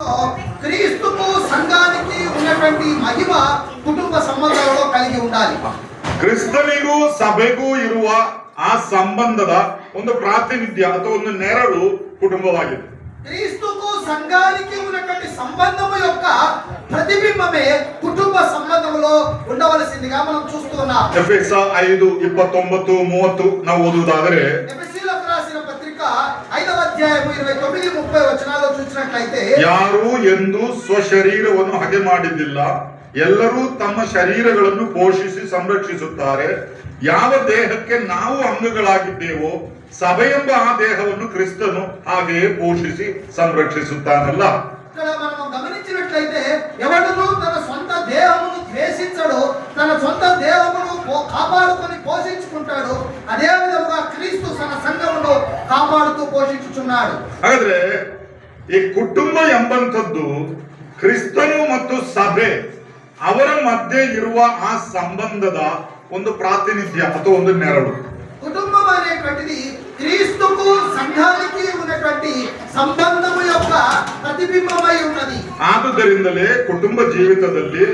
సంబంధంలో క్రీస్తుకు సంఘానికి ఉన్నటువంటి మహిమ కుటుంబ సంబంధాలలో కలిగి ఉండాలి. ಕ್ರಿಸ್ತನಿಗೂ ಸಭೆಗೂ ಇರುವ ಆ ಸಂಬಂಧದ ಒಂದು ಪ್ರಾತಿನಿಧ್ಯ ಅಥವಾ ಒಂದು ನೆರಳು ಕುಟುಂಬವಾಗಿದೆ. క్రీస్తుకు సంఘానికి ఉన్నటువంటి సంబంధము యొక్క ప్రతిబింబమే కుటుంబ సంబంధంలో ఉండవలసిందిగా మనం చూస్తున్నాం. ಎಫೆಸ 5:29-30 ನಾವು ಓದುವುದಾದರೆ, ఎఫెసీయులకు రాసిన పత్రిక 5వ అధ్యాయము 29-30 వచనాల్లో చూసినట్లయితే, ಯಾರು ಎಂದು ಸ್ವಶರೀರವನ್ನು ಹಗೆ ಮಾಡಿದ್ದಿಲ್ಲ, ಎಲ್ಲರೂ ತಮ್ಮ ಶರೀರಗಳನ್ನು ಪೋಷಿಸಿ ಸಂರಕ್ಷಿಸುತ್ತಾರೆ. ಯಾವ ದೇಹಕ್ಕೆ ನಾವು ಅಂಗಗಳಾಗಿದ್ದೇವೋ ಸಭೆಯೆಂಬ ಆ ದೇಹವನ್ನು ಕ್ರಿಸ್ತನು ಹಾಗೆಯೇ ಪೋಷಿಸಿ ಸಂರಕ್ಷಿಸುತ್ತಾನಲ್ಲ. ఇక్కడ మనం గమనించినట్లయితే ఎవడును తన సొంత దేహమును ద్వేషించడు, తన సొంత దేహమును కాపాడుకొని పోషించుకుంటాడు. అదే విధముగా క్రీస్తు తన సంఘమును కాపాడుతూ పోషించుచున్నాడు. ಹಾಗಾದ್ರೆ ಈ ಕುಟುಂಬ ಎಂಬಂಥದ್ದು ಕ್ರಿಸ್ತನು ಮತ್ತು ಸಭೆ ಅವರ ಮಧ್ಯೆ ಇರುವ ಆ ಸಂಬಂಧದ ಒಂದು ಪ್ರಾತಿನಿಧ್ಯ ಅಥವಾ ಒಂದು ನೆರಳು. కుటుంబం అనేటువంటిది క్రీస్తుకు సంఘానికి ఉన్నటువంటి సంబంధము యొక్క ప్రతిబింబమై ఉన్నది. ಆದುದರಿಂದಲೇ ಕುಟುಂಬ ಜೀವಿತದಲ್ಲಿ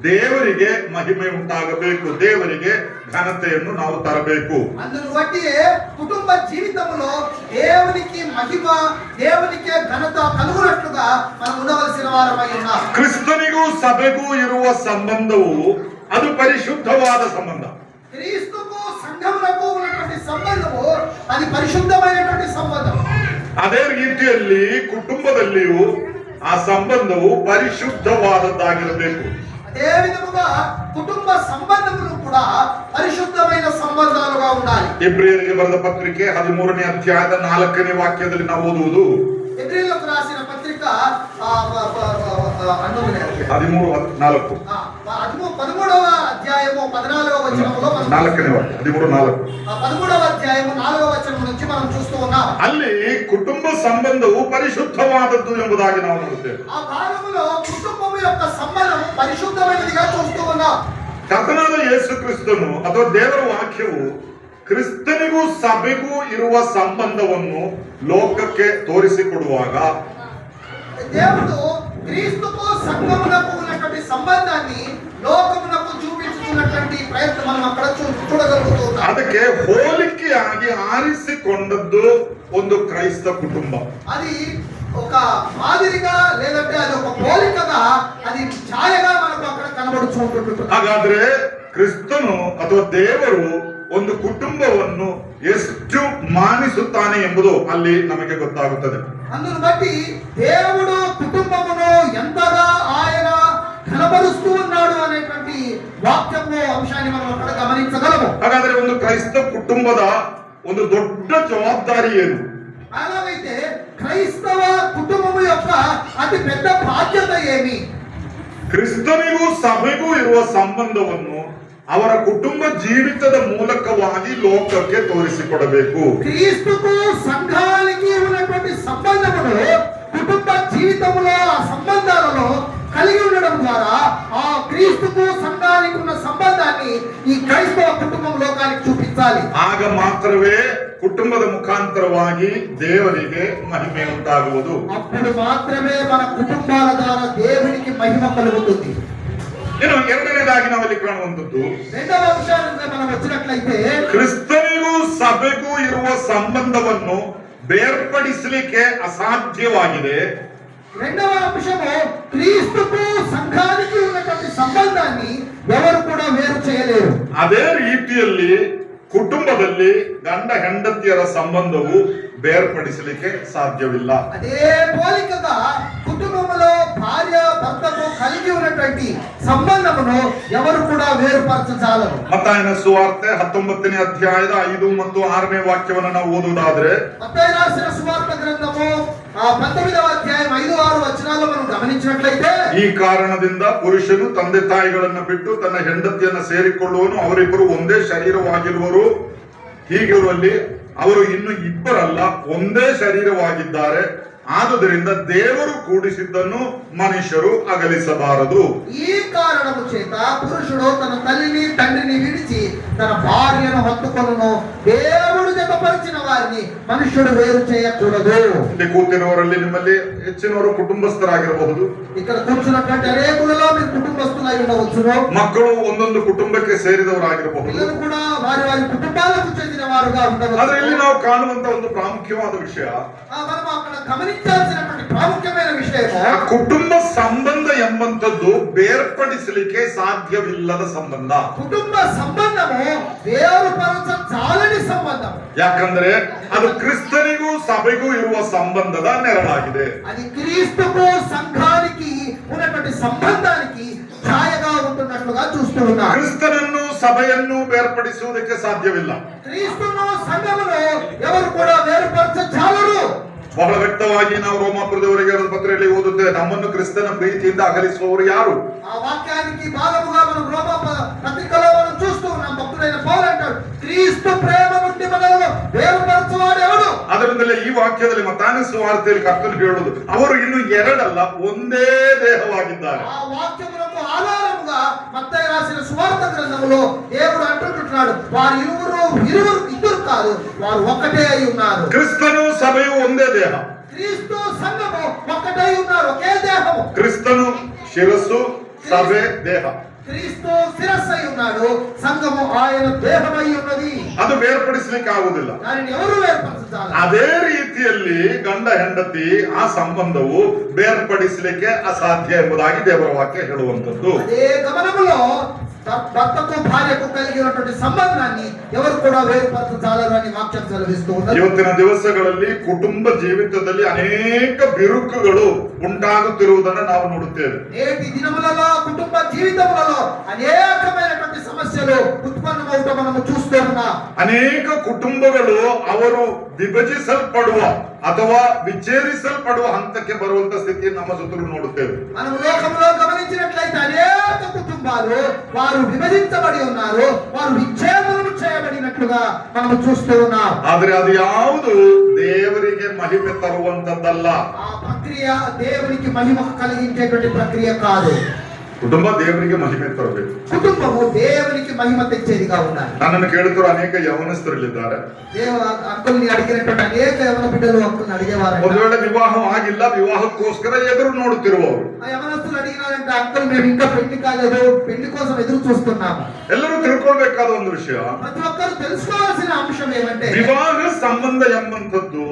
ದೇವರಿಗೆ ಮಹಿಮೆ ಉಂಟಾಗಬೇಕು, ದೇವರಿಗೆ ಘನತೆಯನ್ನು ನಾವು ತರಬೇಕು. అందును బట్టి కుటుంబ జీవితంలో దేవునికి మహిమ, దేవునికి ఘనత కలుగునట్లుగా మనం ఉండవలసిన వారమై ఉన్నాం. ಕ್ರಿಸ್ತನಿಗೂ ಸಭೆಗೂ ಇರುವ ಸಂಬಂಧವು ಅದು ಪರಿಶುದ್ಧವಾದ ಸಂಬಂಧ. క్రీస్తుకు సంఘమునకు ఉన్నటువంటి సంబంధము అది పరిశుద్ధమైనటువంటి సంబంధం. ಅದೇ ರೀತಿಯಲ್ಲಿ ಕುಟುಂಬದಲ್ಲಿಯೂ ಆ ಸಂಬಂಧವು ಪರಿಶುದ್ಧವಾದದ್ದಾಗಿರಬೇಕು. అదే విధముగా కుటుంబ సంబంధములు కూడా పరిశుద్ధమైన సంబంధాలుగా ఉండాలి. ಇಬ್ರಿಯರಿಗೆ ಬರೆದ ಪತ್ರಿಕೆ 13ನೇ ಅಧ್ಯಾಯದ 4ನೇ ವಾಕ್ಯದಲ್ಲಿ ನಾವು ಓದುವುದು, ఇబ్రియులకు రాసిన పత్రిక 13వ అధ్యాయము 14వ వచనములో 4ನೇ వాక్య 13:4 13వ అధ్యాయము 4వ వచనం నుంచి మనం చూస్తూ ఉన్నాం. ಅಲ್ಲಿ ಕುಟುಂಬ ಸಂಬಂಧವು ಪರಿಶುದ್ಧವಾದದ್ದು ಎಂಬುದಾಗಿ ನಾವು ನೋಡುತ್ತೇವೆ. ఆ భాగములో కుటుంబం యొక్క సంబంధం పరిశుద్ధమైనదిగా చూస్తూ ఉన్నాం. ಕರ್ತನಾದ ಯೇಸು ಕ್ರಿಸ್ತನು ಅಥವಾ ದೇವರ ವಾಕ್ಯವು ಕ್ರಿಸ್ತನಿಗೂ ಸಭೆಗೂ ಇರುವ ಸಂಬಂಧವನ್ನು ಲೋಕಕ್ಕೆ ತೋರಿಸಿಕೊಡುವಾಗ, దేవుడు క్రీస్తుకు సంఘమునకు ఉన్నటువంటి సంబంధాన్ని లోకమునకు చూపించుతున్నటువంటి ప్రయత్నం మనం అక్కడ చూడగలుగుతున్నాం. ಅದಕ್ಕೆ ಹೋಲಿಕೆಯಾಗಿ ಆರಿಸಿಕೊಂಡದ್ದು ಒಂದು ಕ್ರೈಸ್ತ ಕುಟುಂಬ. అది ఒక మాదిరిగా లేదంటే అది ఒక పోలికగా, అది ఛాయగా మనకు అక్కడ కనబడుచుంటుంది. ಹಾಗಾದ್ರೆ ಕ್ರಿಸ್ತನು ಅಥವಾ ದೇವರು ಒಂದು ಕುಟುಂಬವನ್ನು ಎಷ್ಟು ಮಾನಿಸುತ್ತಾನೆ ಎಂಬುದು ಅಲ್ಲಿ ನಮಗೆ ಗೊತ್ತಾಗುತ್ತದೆ. అందును బట్టి దేవుడు కుటుంబమును ఎంతగా ఆయన ఘనపరుస్తూ ఉన్నాడు అనేటువంటి వాక్యము అంశాన్ని మనం అక్కడ గమనించగలము. ಹಾಗಾದ್ರೆ ಒಂದು ಕ್ರೈಸ್ತ ಕುಟುಂಬದ ಒಂದು ದೊಡ್ಡ ಜವಾಬ್ದಾರಿ ಏನು? అలాగైతే క్రైస్తవ కుటుంబము యొక్క అతి పెద్ద బాధ్యత ఏమి? ಕ್ರಿಸ್ತನಿಗೂ ಸಭೆಗೂ ಇರುವ ಸಂಬಂಧವನ್ನು ಅವರ ಕುಟುಂಬ ಜೀವಿತದ ಮೂಲಕವಾಗಿ ಲೋಕಕ್ಕೆ ತೋರಿಸಿಕೊಡಬೇಕು. క్రీస్తుకు సంఘానికి ఉన్నటువంటి సంబంధమును కుటుంబ జీవితంలో ఆ సంబంధాలలో కలిగి ఉండడం ద్వారా ఆ క్రీస్తుకు సంఘానికి ఉన్న సంబంధాన్ని ఈ క్రైస్తవ కుటుంబం లోకానికి చూపించాలి. ಆಗ ಮಾತ್ರವೇ ಕುಟುಂಬದ ಮುಖಾಂತರವಾಗಿ ದೇವರಿಗೆ ಮಹಿಮೆ ಉಂಟಾಗುವುದು. అప్పుడు మాత్రమే మన కుటుంబాల ద్వారా దేవునికి మహిమ కలుగుతుంది. ಇನ್ನು ಎರಡನೇದಾಗಿ ನಾವಲ್ಲಿ ಕಾಣುವಂಥದ್ದು, రెండవ అంశానికి మనం వచ్చినట్లయితే ಕ್ರಿಸ್ತನಿಗೂ ಸಭೆಗೂ ಇರುವ ಸಂಬಂಧವನ್ನು ಬೇರ್ಪಡಿಸಲಿಕ್ಕೆ ಅಸಾಧ್ಯವಾಗಿದೆ. రెండవ అంశము క్రీస్తుకు సంఘానికి ఉన్నటువంటి సంబంధాన్ని ఎవరు కూడా వేరు చేయలేరు. ಅದೇ ರೀತಿಯಲ್ಲಿ ಕುಟುಂಬದಲ್ಲಿ ಗಂಡ ಹೆಂಡತಿಯರ ಸಂಬಂಧವು ಬೇರ್ಪಡಿಸಲಿಕ್ಕೆ ಸಾಧ್ಯವಿಲ್ಲ. అదే పోలికగా కుటుంబంలో భార్య భర్తకు కలిగి ఉన్నటువంటి సంబంధమును ఎవరు కూడా వేరుపరచజాలరు. ಮತ್ತಾಯನ ಸುವಾರ್ತೆ 19ನೇ ಅಧ್ಯಾಯದ 5 ಮತ್ತು 6ನೇ ವಾಕ್ಯವನ್ನು ನಾವು ಓದುವುದಾದ್ರೆ, మత్తయి రాసిన సువార్త గ్రంథము 19వ అధ్యాయం 5-6 వచనాల్లో మనం గమనించినట్లయితే, ಈ ಕಾರಣದಿಂದ ಪುರುಷನು ತಂದೆ ತಾಯಿಗಳನ್ನು ಬಿಟ್ಟು ತನ್ನ ಹೆಂಡತಿಯನ್ನು ಸೇರಿಕೊಳ್ಳುವನು, ಅವರಿಬ್ಬರು ಒಂದೇ ಶರೀರವಾಗಿರುವರು. ಹೀಗಿರುವಲ್ಲಿ ಅವರು ಇನ್ನು ಇಬ್ಬರಲ್ಲ ಒಂದೇ ಶರೀರವಾಗಿದ್ದಾರೆ. ಆದುದರಿಂದ ದೇವರು ಕೂಡಿಸಿದ್ದನ್ನು మనుషులు అగలిసబారదు. ఈ కారణము చేత పురుషుడు తన తల్లిని తండ్రిని విడిచి తన భార్యను హత్తుకొనును, దేవుడు జతపరిచిన వారిని మనుష్యుడు వేరు చేయకూడదు. ಇಲ್ಲಿ ಕೂತಿರುವವರಲ್ಲಿ ನಿಮ್ಮಲ್ಲಿ ಹೆಚ್ಚಿನವರು ಕುಟುಂಬಸ್ಥರಾಗಿರಬಹುದು. ఇక్కడ కూర్చున్నటువంటి అనేకులలో మీరు కుటుంబస్తులై ఉండవచ్చును. ಮಕ್ಕಳು ಒಂದೊಂದು ಕುಟುಂಬಕ್ಕೆ ಸೇರಿದವರಾಗಿರಬಹುದು. పిల్లలు కూడా వారి వారి కుటుంబాలకు చెందిన వారుగా ఉండవచ్చు. ಆದ್ರೆ ಇಲ್ಲಿ ನಾವು ಕಾಣುವಂತ ಒಂದು ಪ್ರಾಮುಖ್ಯವಾದ ವಿಷಯ, మనం అక్కడ గమనించాల్సినటువంటి ప్రాముఖ్యమైన విషయం, ಆ ಕುಟುಂಬ ಸಂಬಂಧ ಎಂಬಂತದ್ದು ಬೇರ್ಪಡಿಸಲಿಕ್ಕೆ ಸಾಧ್ಯವಿಲ್ಲದ ಸಂಬಂಧ. కుటుంబ సంబంధము వేరుపరచ చాలని సంబంధం. ಯಾಕಂದ್ರೆ ಅದು ಕ್ರಿಸ್ತನಿಗೂ ಸಭೆಗೂ ಇರುವ ಸಂಬಂಧದ ನೆರಳಾಗಿದೆ. అది క్రీస్తుకు సంఘానికి ఉన్నటువంటి సంబంధానికి ఛాయగా ఉంటున్నట్లుగా చూస్తూ ఉన్నారు. ಕ್ರಿಸ್ತನನ್ನು ಸಭೆಯನ್ನು ಬೇರ್ಪಡಿಸುವುದಕ್ಕೆ ಸಾಧ್ಯವಿಲ್ಲ. క్రీస్తును సంఘమును ఎవరు కూడా వేరుపరచ చాలరు. ಬಹಳ ವ್ಯಕ್ತವಾಗಿ ನಾವು ರೋಮಾಪುರದವರಿಗೆ ಪತ್ರೆಯಲ್ಲಿ ಓದುತ್ತೇವೆ, ನಮ್ಮನ್ನು ಕ್ರಿಸ್ತನ ಪ್ರೀತಿಯಿಂದ ಅಗಲಿಸುವವರು ಯಾರು? ఆ వాక్యానికి భాగముగా మనం రోమా పత్రికలో మనం చూస్తూ ఉన్నాం. భక్తుడైన పౌలు అంటాడు, క్రీస్తు ప్రేమ నుండి మనల్ని వేరుపరచువాడు ఎవడు? ಅದರಿಂದಲೇ ಈ ವಾಕ್ಯದಲ್ಲಿ ಮತ್ತಾಯನ ಸುವಾರ್ತೆಯಲ್ಲಿ ಕರ್ತನು ಹೇಳುವುದು, ಅವರು ಇನ್ನು ಎರಡಲ್ಲ ಒಂದೇ ದೇಹವಾಗಿದ್ದಾರೆ. ఆ వాక్యములకు ఆధారముగా మత్తయి రాసిన సువార్త గ్రంథములో దేవుడు అంటున్నాడు, వారు ఇద్దరు కాదు, వారు ఒక్కటే అయి ఉన్నారు. ಕ್ರಿಸ್ತನು ಸಭೆಯು ಒಂದೇ ದೇಹ. క్రీస్తు సంఘము ఒక్కటై ఉన్నారు, ఒకే దేహము. ಕ್ರಿಸ್ತನು ಶಿರಸ್ಸು, ಸಭೆ ದೇಹ. క్రీస్తు శిరస్సు అయి ఉన్నాడు, సంఘము ఆయన దేహమై ఉన్నది. ಅದು ಬೇರ್ಪಡಿಸಲಿಕ್ಕೆ ಆಗುವುದಿಲ್ಲ. దానిని ఎవరు వేర్పరచాలి? ಅದೇ ರೀತಿಯಲ್ಲಿ ಗಂಡ ಹೆಂಡತಿ ಆ ಸಂಬಂಧವು ಬೇರ್ಪಡಿಸಲಿಕ್ಕೆ ಅಸಾಧ್ಯ ಎಂಬುದಾಗಿ ದೇವರ ವಾಕ್ಯ ಹೇಳುವಂತದ್ದು. అదే గమనములో భర్తకు భార్యకు కలిగి ఉన్నటువంటి సంబంధాన్ని ఎవరు కూడా వేరుపరచజాలరు అని వాక్యం సెలవిస్తూ ఉన్నది. ಇವತ್ತಿನ ದಿವಸಗಳಲ್ಲಿ ಕುಟುಂಬ ಜೀವಿತದಲ್ಲಿ ಅನೇಕ ಬಿರುಕುಗಳು ಉಂಟಾಗುತ್ತಿರುವುದನ್ನು ನಾವು ನೋಡುತ್ತೇವೆ. నేటి దినములలో కుటుంబ జీవితములలో అనేకమైనటువంటి సమస్యలు ఉత్పన్నమవుట మనము చూస్తూ ఉన్నాం. ಅನೇಕ ಕುಟುಂಬಗಳು ಅವರು ವಿಭಜಿಸಲ್ಪಡುವ ಅಥವಾ ವಿಚ್ಛೇದಿಸಲ್ಪಡುವ ಹಂತಕ್ಕೆ ಬರುವಂತ ಸ್ಥಿತಿಯನ್ನು ನಮ್ಮ ಸುತ್ತಲೂ ನೋಡುತ್ತೇವೆ. మనం లోకంలో గమనించినట్లయితే అనేక కుటుంబాలు వారు విభజించబడి ఉన్నారు, వారు విచ్ఛేదనం చేయబడినట్లుగా మనం చూస్తూ ఉన్నాం. ಆದ್ರೆ ಅದು ಯಾವುದು ದೇವರಿಗೆ ಮಹಿಮೆ ತರುವಂತದ್ದಲ್ಲ. ఆ ప్రక్రియ దేవునికి మహిమ కలిగించేటువంటి ప్రక్రియ కాదు. ಕುಟುಂಬ ದೇವರಿಗೆ ಮಹಿಮೆ ತರಬೇಕು. కుటుంబము దేవునికి మహిమ తెచ్చేదిగా ఉండాలి. ನನ್ನನ್ನು ಕೇಳುತ್ತಿರುವ ಅನೇಕ ಯೌವನಸ್ಥರಲ್ಲಿದ್ದಾರೆ. అంకుల్ని అడిగినటువంటి అనేక యవన బిడ్డలు అంకుల్ని అడిగేవారు. ಒಂದು ವೇಳೆ ವಿವಾಹ ಆಗಿಲ್ಲ, ವಿವಾಹಕ್ಕೋಸ್ಕರ ಎದುರು ನೋಡುತ್ತಿರುವವರು, ఆ యవనస్తులు అడిగినారంటే, అంకుల్ మేము ఇంకా పెళ్లి కాలేదు, పెళ్లి కోసం ఎదురు చూస్తున్నాము. ಎಲ್ಲರೂ ತಿಳ್ಕೊಳ್ಬೇಕಾದ ಒಂದು ವಿಷಯ, ప్రతి ఒక్కరు తెలుసుకోవాల్సిన అంశం ఏమంటే, ವಿವಾಹ ಸಂಬಂಧ ಎಂಬಂಥದ್ದು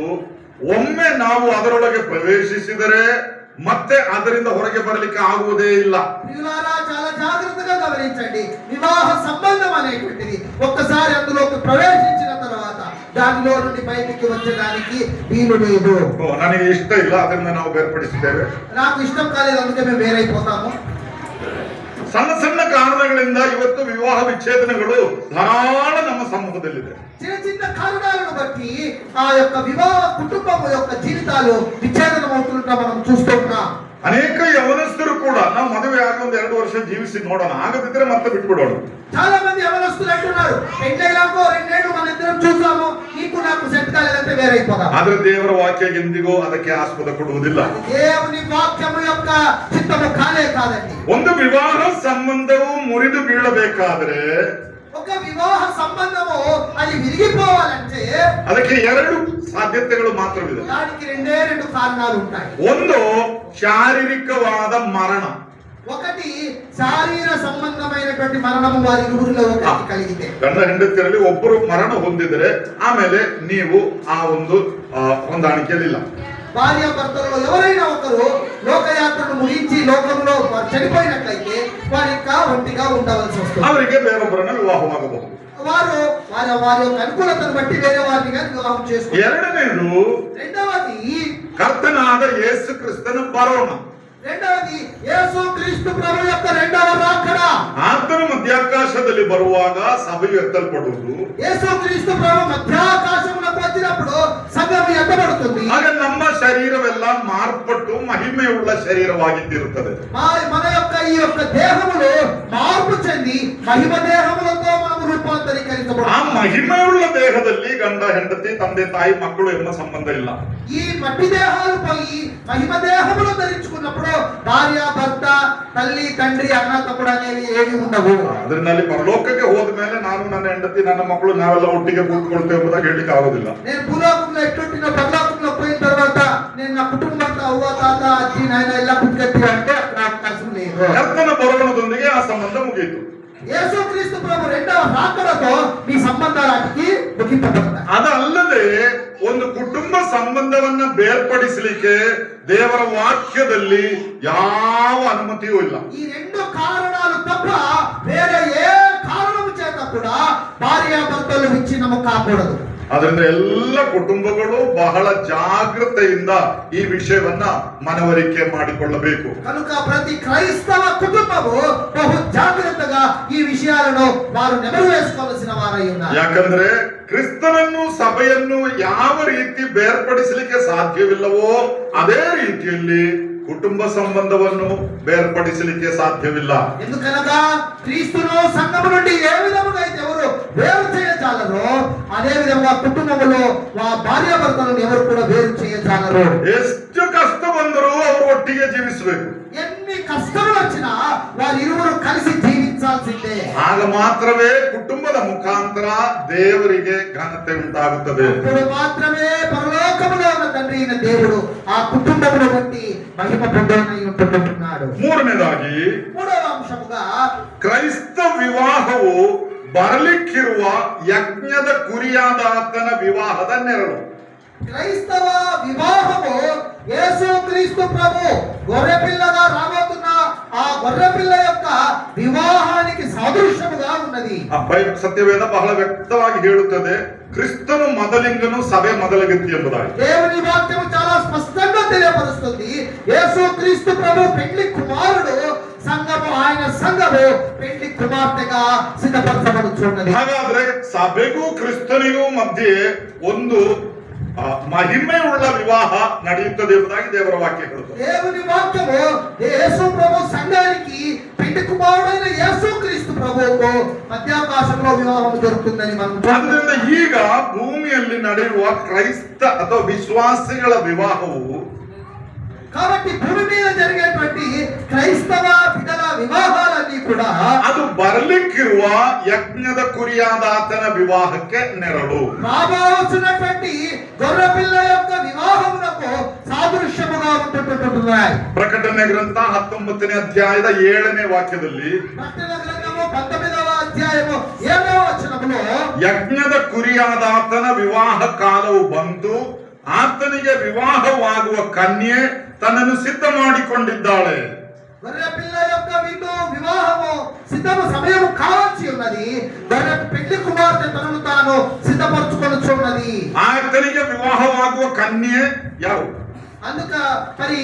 ಒಮ್ಮೆ ನಾವು ಅದರೊಳಗೆ ಪ್ರವೇಶಿಸಿದರೆ ಮತ್ತೆ ಅದರಿಂದ ಹೊರಗೆ ಬರಲಿಕ್ಕೆ ಆಗುವುದೇ ಇಲ್ಲ. ప్రియులారా చాలా జాగ్రత్తగా గమనించండి. వివాహ సంబంధం అనేటువంటిది ఒక్కసారి అందులోకి ప్రవేశించిన తర్వాత దానిలో నుండి బయటికి వచ్చడానికి వీలు లేదు. ನನಗೆ ಇಷ್ಟ ಇಲ್ಲ, ಅದರಿಂದ ನಾವು ಬೇರ್ಪಡಿಸಿದ್ದೇವೆ. నాకు ఇష్టం కాలేదు, అందుకే మేము వేరైపోతాము. ಸಣ್ಣ ಸಣ್ಣ ಕಾರಣಗಳಿಂದ ಇವತ್ತು ವಿವಾಹ ವಿಚ್ಛೇದನಗಳು ಧಾರಾಳ ನಮ್ಮ ಸಮೂಹದಲ್ಲಿದೆ. చిన్న చిన్న కారణాలను బట్టి ఆ యొక్క వివాహ కుటుంబం యొక్క జీవితాలు విచ్ఛేదనం అవుతుంటా మనం చూస్తూ ఉన్నాం. ಅನೇಕ ಯೌವನಸ್ಥರು ಕೂಡ ನಾವು ಮದುವೆ ಆಗಿ ಒಂದು 2 ವರ್ಷ ಜೀವಿಸಿ ನೋಡೋಣ, ಆಗದಿದ್ರೆ ಮತ್ತೆ ಬಿಟ್ಬಿಡೋಣ. చాలా మంది యవనస్తులు అంటున్నారు, పెళ్ళైనాకో 2 ఏళ్ళు మన ఇద్దరం చూసాము, నీకు నాకు సెట్ కాలేదంటే వేరైపోదాం. ಆದ್ರೆ ದೇವರ ವಾಕ್ಯ ಎಂದಿಗೂ ಅದಕ್ಕೆ ಆಸ್ಪದ ಕೊಡುವುದಿಲ್ಲ. దేవుని వాక్యము యొక్క చిత్తము కానే కాదండి. ಒಂದು ವಿವಾಹ ಸಂಬಂಧವು ಮುರಿದು ಬೀಳಬೇಕಾದ್ರೆ, ఒక వివాహ సంబంధము అది విరిగిపోవాలంటే ಅದಕ್ಕೆ 2 ಸಾಧ್ಯತೆಗಳು ಮಾತ್ರವಿದೆ. దానికి 2 కారణాలు ఉంటాయి. ಒಂದು ಶಾರೀರಿಕವಾದ ಮರಣ. ఒకటి శారీర సంబంధమైనటువంటి మరణము వారి ఇరువురిలో ఒకరికి కలిగితే, ಗಂಡ ಹೆಂಡತಿಯರಲ್ಲಿ ಒಬ್ಬರು ಮರಣ ಹೊಂದಿದರೆ ಆಮೇಲೆ ನೀವು ಆ ಒಂದು ಹೊಂದಾಣಿಕೆಯಲ್ಲಿಲ್ಲ. భార్య భర్తలలో ఎవరైనా ఒకరు లోకయాత్రను ముగించి లోకంలో వారు చనిపోయినట్లయితే వారికి ఒంటిగా ఉండవలసి వస్తుంది. ಅವರಿಗೆ ಬೇರೊಬ್ಬರನ್ನ ವಿವಾಹವಾಗಬಹುದು. వారు వారి యొక్క అనుకూలతను బట్టి వేరే వారిని కానీ వివాహం చేసుకుంటారు. ಎರಡನೇದು, రెండవది ಕರ್ತನಾದ ಯೇಸು ಕ್ರಿಸ್ತನ ಬರೋಣ. రెండవది యేసు క్రీస్తు ప్రభు యొక్క రెండవ రాకడ. ಆತನು ಮಧ್ಯಾಕಾಶದಲ್ಲಿ ಬರುವಾಗ ಸಭೆಯು ಎತ್ತಲ್ಪಡುವುದು. యేసు క్రీస్తు ప్రభు మధ్యాకాశమునకు వచ్చినప్పుడు సంఘము ఎత్తబడుతుంది. ಆಗ ನಮ್ಮ ಶರೀರವೆಲ್ಲ ಮಾರ್ಪಟ್ಟು ಮಹಿಮೆಯುಳ್ಳ ಶರೀರವಾಗಿದ್ದಿರುತ್ತದೆ. మన యొక్క ఈ యొక్క దేహములో మార్పు చెంది మహిమ దేహములతో మనము ರೂಪಾಂತರೀಕರಿಸಬಹುದು. ಆ ಮಹಿಮೆಯುಳ್ಳ ದೇಹದಲ್ಲಿ ಗಂಡ ಹೆಂಡತಿ ತಂದೆ ತಾಯಿ ಮಕ್ಕಳು ಎಂಬ ಸಂಬಂಧ ಇಲ್ಲ. ఈ మట్టి దేహాలు పోయి మహిమ దేహములు ధరించుకున్నప్పుడు భార్య భర్త తల్లి తండ్రి అన్న తమ్ముడు అనేవి ఏవి ఉండవు. ಅದರಲ್ಲಿ ಪರಲೋಕಕ್ಕೆ ಹೋದ ಮೇಲೆ ನಾನು ನನ್ನ ಹೆಂಡತಿ ನನ್ನ ಮಕ್ಕಳು ನಾವೆಲ್ಲ ಒಟ್ಟಿಗೆ ಕೂತ್ಕೊಳ್ತೇವೆ ಎಂಬುದಾಗಿ ಹೇಳಲಿಕ್ಕೆ ಆಗೋದಿಲ್ಲ. నేను భూలోకంలో ఎట్లుంటిన పరలోకంలో పోయిన తర్వాత నేను నా కుటుంబంతో అవ్వ తాత అజ్జి నాయన ಎಲ್ಲ ಕುತ್ಕತ್ತೀವಿ అంటే అక్కడ అవకాశం లేదు. ಕರ್ತನ ಬರೋಣದೊಂದಿಗೆ ಆ ಸಂಬಂಧ ಮುಗಿಯಿತು. యేసుక్రీస్తు ప్రభు రెండవ రాకడతో మీ సంబంధాలకి ముగింపబడతాయి. ಅದಲ್ಲದೆ ಒಂದು ಕುಟುಂಬ ಸಂಬಂಧವನ್ನ ಬೇರ್ಪಡಿಸಲಿಕ್ಕೆ ದೇವರ ವಾಕ್ಯದಲ್ಲಿ ಯಾವ ಅನುಮತಿಯೂ ಇಲ್ಲ. ఈ రెండు కారణాలు తప్ప వేరే ఏ కారణము చేత కూడా భార్యాభర్తలు విచ్ఛిన్నము కాకూడదు. ಅದರಿಂದ ಎಲ್ಲ ಕುಟುಂಬಗಳು ಬಹಳ ಜಾಗೃತೆಯಿಂದ ಈ ವಿಷಯವನ್ನ ಮನವರಿಕೆ ಮಾಡಿಕೊಳ್ಳಬೇಕು. కనుక ప్రతి క్రైస్తవ కుటుంబము బహు జాగ్రత్తగా ఈ విషయాలను వారు నెమరు వేసుకోవాల్సిన వారై ఉన్నారు. ಯಾಕಂದ್ರೆ ಕ್ರಿಸ್ತನನ್ನು ಸಭೆಯನ್ನು ಯಾವ ರೀತಿ ಬೇರ್ಪಡಿಸಲಿಕ್ಕೆ ಸಾಧ್ಯವಿಲ್ಲವೋ ಅದೇ ರೀತಿಯಲ್ಲಿ ಕುಟುಂಬ ಸಂಬಂಧವನ್ನು ಬೇರ್ಪಡಿಸಲಿಕ್ಕೆ ಸಾಧ್ಯವಿಲ್ಲ. ఎందుకనగా క్రీస్తును సంఘము నుండి ఏ విధముగా అయితే ఎవరు వేరు చేయజాలరో అదే విధంగా కుటుంబములో భార్యాభర్తలను ఎవరు కూడా వేరు చేయజాలరు. ಎಷ್ಟು ಕಷ್ಟ ಬಂದರೂ ಅವರು ಒಟ್ಟಿಗೆ ಜೀವಿಸಬೇಕು. ఎన్ని కష్టాలు వచ్చినా వారిరువురు కలిసి జీవించాల్సిందే. ಆಗ ಮಾತ್ರವೇ ಕುಟುಂಬದ ಮುಖಾಂತರ ದೇವರಿಗೆ ಘನತೆ ಉಂಟಾಗುತ್ತದೆ. అప్పుడు మాత్రమే పరలోకములో ఉన్న తండ్రి అయిన దేవుడు ఆ కుటుంబమును బట్టి మహిమ పొందనై ఉంటున్నాడు. ಮೂರನೇದಾಗಿ మూడవ అంశముగా ಕ್ರೈಸ್ತ ವಿವಾಹವು ಬರಲಿಕ್ಕಿರುವ ಯಜ್ಞದ ಕುರಿಯಾದ ಆತನ ವಿವಾಹದ ನೆರಳು. క్రైస్తవ వివాహము యేసుక్రీస్తు ప్రభు గొర్రెపిల్లగా రాబోతున్న ఆ గొర్రెపిల్ల యొక్క వివాహానికి సాదృశ్యముగా ఉన్నది. ಸತ್ಯವೇದ ಬಹಳ ವ್ಯಕ್ತವಾಗಿ ಹೇಳುತ್ತದೆ, ಕ್ರಿಸ್ತನು ಮೊದಲಿಂಗನು ಸಭೆ ಮೊದಲಗತ್ತಿ ಎಂಬುದಾಗಿ. దేవుని వాక్యము చాలా స్పష్టంగా తెలియపరుస్తుంది. యేసుక్రీస్తు ప్రభు పెళ్లి కుమారుడు, సంఘము ఆయన సంఘము పెళ్లి కుమార్తెగా సిద్ధపరచబడుచున్నది. ಹಾಗಾದ್ರೆ ಸಭೆಗೂ ಕ್ರಿಸ್ತನಿಗೂ ಮಧ್ಯೆ ಒಂದು ಮಹಿಮೆಯುಳ್ಳ ವಿವಾಹ ನಡೆಯುತ್ತದೆ ಎಂಬುದಾಗಿ ದೇವರ ವಾಕ್ಯ ಹೇಳುತ್ತದೆ. దేవుని వాక్యము యేసు ప్రభు సంఘానికి పెళ్లి కుమారుడైన యేసుక్రీస్తు ప్రభువుకు మధ్యాకాశంలో వివాహం జరుగుతుందని మనం ಆದ್ದರಿಂದ ಈಗ ಭೂಮಿಯಲ್ಲಿ ನಡೆಯುವ ಕ್ರೈಸ್ತ ಅಥವಾ ವಿಶ್ವಾಸಿಗಳ ವಿವಾಹವು కాబట్టి భూమి మీద జరిగేటువంటి క్రైస్తవ బిడ్డల వివాహాలన్నీ కూడా ಅದು ಬರಲಿಕ್ಕಿರುವ ಯಜ್ಞದ ಕುರಿಯಾದ ಆತನ ವಿವಾಹಕ್ಕೆ ನೆರಳು. రాబోతున్నటువంటి గొర్రెపిల్ల యొక్క వివాహమునకు సాదృశ్యముగా ఉంటున్నాయి. ಪ್ರಕಟಣೆ ಗ್ರಂಥ 19ನೇ ಅಧ್ಯಾಯದ 7ನೇ ವಾಕ್ಯದಲ್ಲಿ ప్రకటన గ్రంథము 19వ అధ్యాయము 7వ వచనములో ಯಜ್ಞದ ಕುರಿಯಾದ ಆತನ ವಿವಾಹ ಕಾಲವು ಬಂತು, ಆತನಿಗೆ ವಿವಾಹವಾಗುವ ಕನ್ಯೆ ತನ್ನನ್ನು ಸಿದ್ಧ ಮಾಡಿಕೊಂಡಿದ್ದಾಳೆ. గొర్రెపిల్ల యొక్క వివాహము సిద్ధము సమయము కావాల్సి ఉన్నది. గొర్రె పెళ్లి కుమార్తె తనను తాను సిద్ధపరచుకొనుచున్నది. ಆತನಿಗೆ ವಿವಾಹವಾಗುವ ಕನ್ಯೆ ಯಾರು? అందుక మరి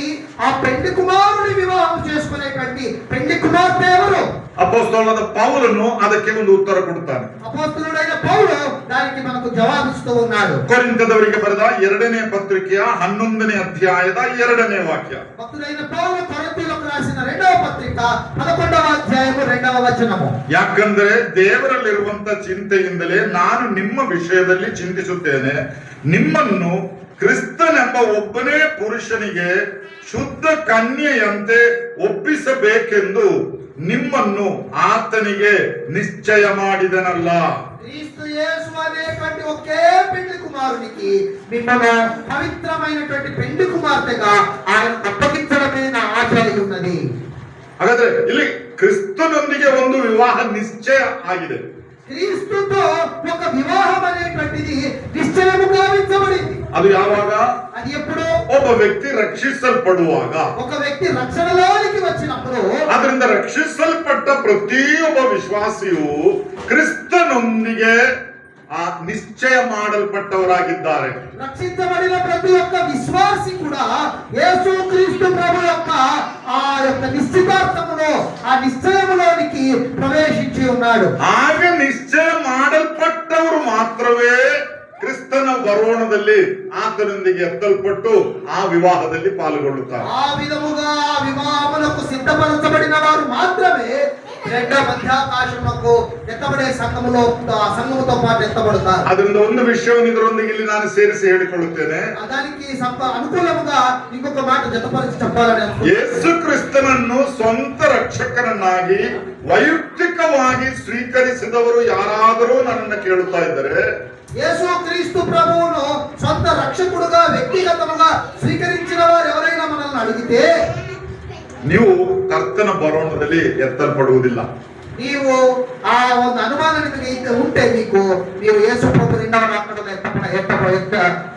ఆ పెళ్లి కుమారుని వివాహం చేసుకునేటువంటి పెళ్లి కుమార్తె ఎవరు? ಅಪೊಸ್ತಲನಾದ ಪೌಲನು ಅದಕ್ಕೆ ಒಂದು ಉತ್ತರ ಕೊಡುತ್ತಾನೆ. అపొస్తలుడైన పౌలు దానికి మనకు జవాబిస్తూ ఉన్నాడు. ಕೊರಿಂಥದವರಿಗೆ ಬರೆದ 2ನೇ ಪತ್ರಿಕೆಯ 11ನೇ ಅಧ್ಯಾಯದ 2ನೇ ವಾಕ್ಯ. భక్తుడైన పౌలు కొరింథీయులకు రాసిన 2వ పత్రిక 11వ అధ్యాయము 2వ వచనము. ಯಾಕಂದ್ರೆ ದೇವರಲ್ಲಿರುವಂತ ಚಿಂತೆಯಿಂದಲೇ ನಾನು ನಿಮ್ಮ ವಿಷಯದಲ್ಲಿ ಚಿಂತಿಸುತ್ತೇನೆ, ನಿಮ್ಮನ್ನು ಕ್ರಿಸ್ತನೆಂಬ ಒಬ್ಬನೇ ಪುರುಷನಿಗೆ ಶುದ್ಧ ಕನ್ಯೆಯಂತೆ ಒಪ್ಪಿಸಬೇಕೆಂದು ನಿಮ್ಮನ್ನು ಆತನಿಗೆ ನಿಶ್ಚಯ ಮಾಡಿದನಲ್ಲ. క్రీస్తు యేసు అనేటువంటి ఒకే పెళ్లి కుమారునికి మిమ్మల్ని పవిత్రమైనటువంటి పెళ్లి కుమార్తెగా ఆయన అప్పగించడమే నా ఆశ ఉన్నది. ಹಾಗಾದ್ರೆ ಇಲ್ಲಿ ಕ್ರಿಸ್ತನೊಂದಿಗೆ ಒಂದು ವಿವಾಹ ನಿಶ್ಚಯ ಆಗಿದೆ. క్రీస్తుతో ఒక వివాహం అనేటువంటిది నిశ్చయము గావించబడింది. ಅದು ಯಾವಾಗ? అది ఎప్పుడు? ಒಬ್ಬ ವ್ಯಕ್ತಿ ರಕ್ಷಿಸಲ್ಪಡುವಾಗ. ఒక వ్యక్తి రక్షణలోనికి వచ్చినప్పుడు. ಅದರಿಂದ ರಕ್ಷಿಸಲ್ಪಟ್ಟ ಪ್ರತಿಯೊಬ್ಬ ವಿಶ್ವಾಸಿಯು ಕ್ರಿಸ್ತನೊಂದಿಗೆ ನಿಶ್ಚಯ ಮಾಡಲ್ಪಟ್ಟವರಾಗಿದ್ದಾರೆ. రక్షించబడిన ప్రతి ఒక్క విశ్వాసి కూడా యేసుక్రీస్తు ప్రభు యొక్క ఆ యొక్క నిశ్చితార్థములో ఆ నిశ్చయములోనికి ప్రవేశించి ఉన్నాడు. ಆಗ ನಿಶ್ಚಯ ಮಾಡಲ್ಪಟ್ಟವರು ಮಾತ್ರವೇ ಕ್ರಿಸ್ತನ ಬರೋಣದಲ್ಲಿ ಆತನೊಂದಿಗೆ ಎತ್ತಲ್ಪಟ್ಟು ಆ ವಿವಾಹದಲ್ಲಿ ಪಾಲ್ಗೊಳ್ಳುತ್ತಾರೆ. ఆ విధముగా ఆ వివాహములకు సిద్ధపరచబడిన వారు మాత్రమే రెండో మధ్యాకాశములకు ఎత్తబడే సంఘముతో పాటు ఎత్తబడతారు. ಅದರಿಂದ ಒಂದು ವಿಷಯವನ್ನು ಇದರೊಂದಿಗೆ ಇಲ್ಲಿ ನಾನು ಸೇರಿಸಿ ಹೇಳಿಕೊಳ್ಳುತ್ತೇನೆ. దానికి ಅನುಕೂಲముగా ఇంకొక మాట జతపరిచి చెప్పాలని అనుకుంటున్నాను. ಯೇಸು ಕ್ರಿಸ್ತನನ್ನು ಸ್ವಂತ ರಕ್ಷಕನನ್ನಾಗಿ ವೈಯಕ್ತಿಕವಾಗಿ ಸ್ವೀಕರಿಸಿದವರು ಯಾರಾದರೂ ನನ್ನನ್ನು ಕೇಳುತ್ತಾ ಇದ್ದರೆ, యేసు క్రీస్తు ప్రభువును సొంత రక్షకుడుగా వ్యక్తిగతముగా స్వీకరించిన వారు ఎవరైనా మనల్ని అడిగితే, ನೀವು ಕರ್ತನ ಬರೋಣದಲ್ಲಿ ಎತ್ತಲ್ಪಡುವುದಿಲ್ಲ. ನೀವು ಆ ಒಂದು ಅನುಮಾನ ನಿಮಗೆ ఉంటే మీరు యేసు ప్రభు రెండవ రాకడలో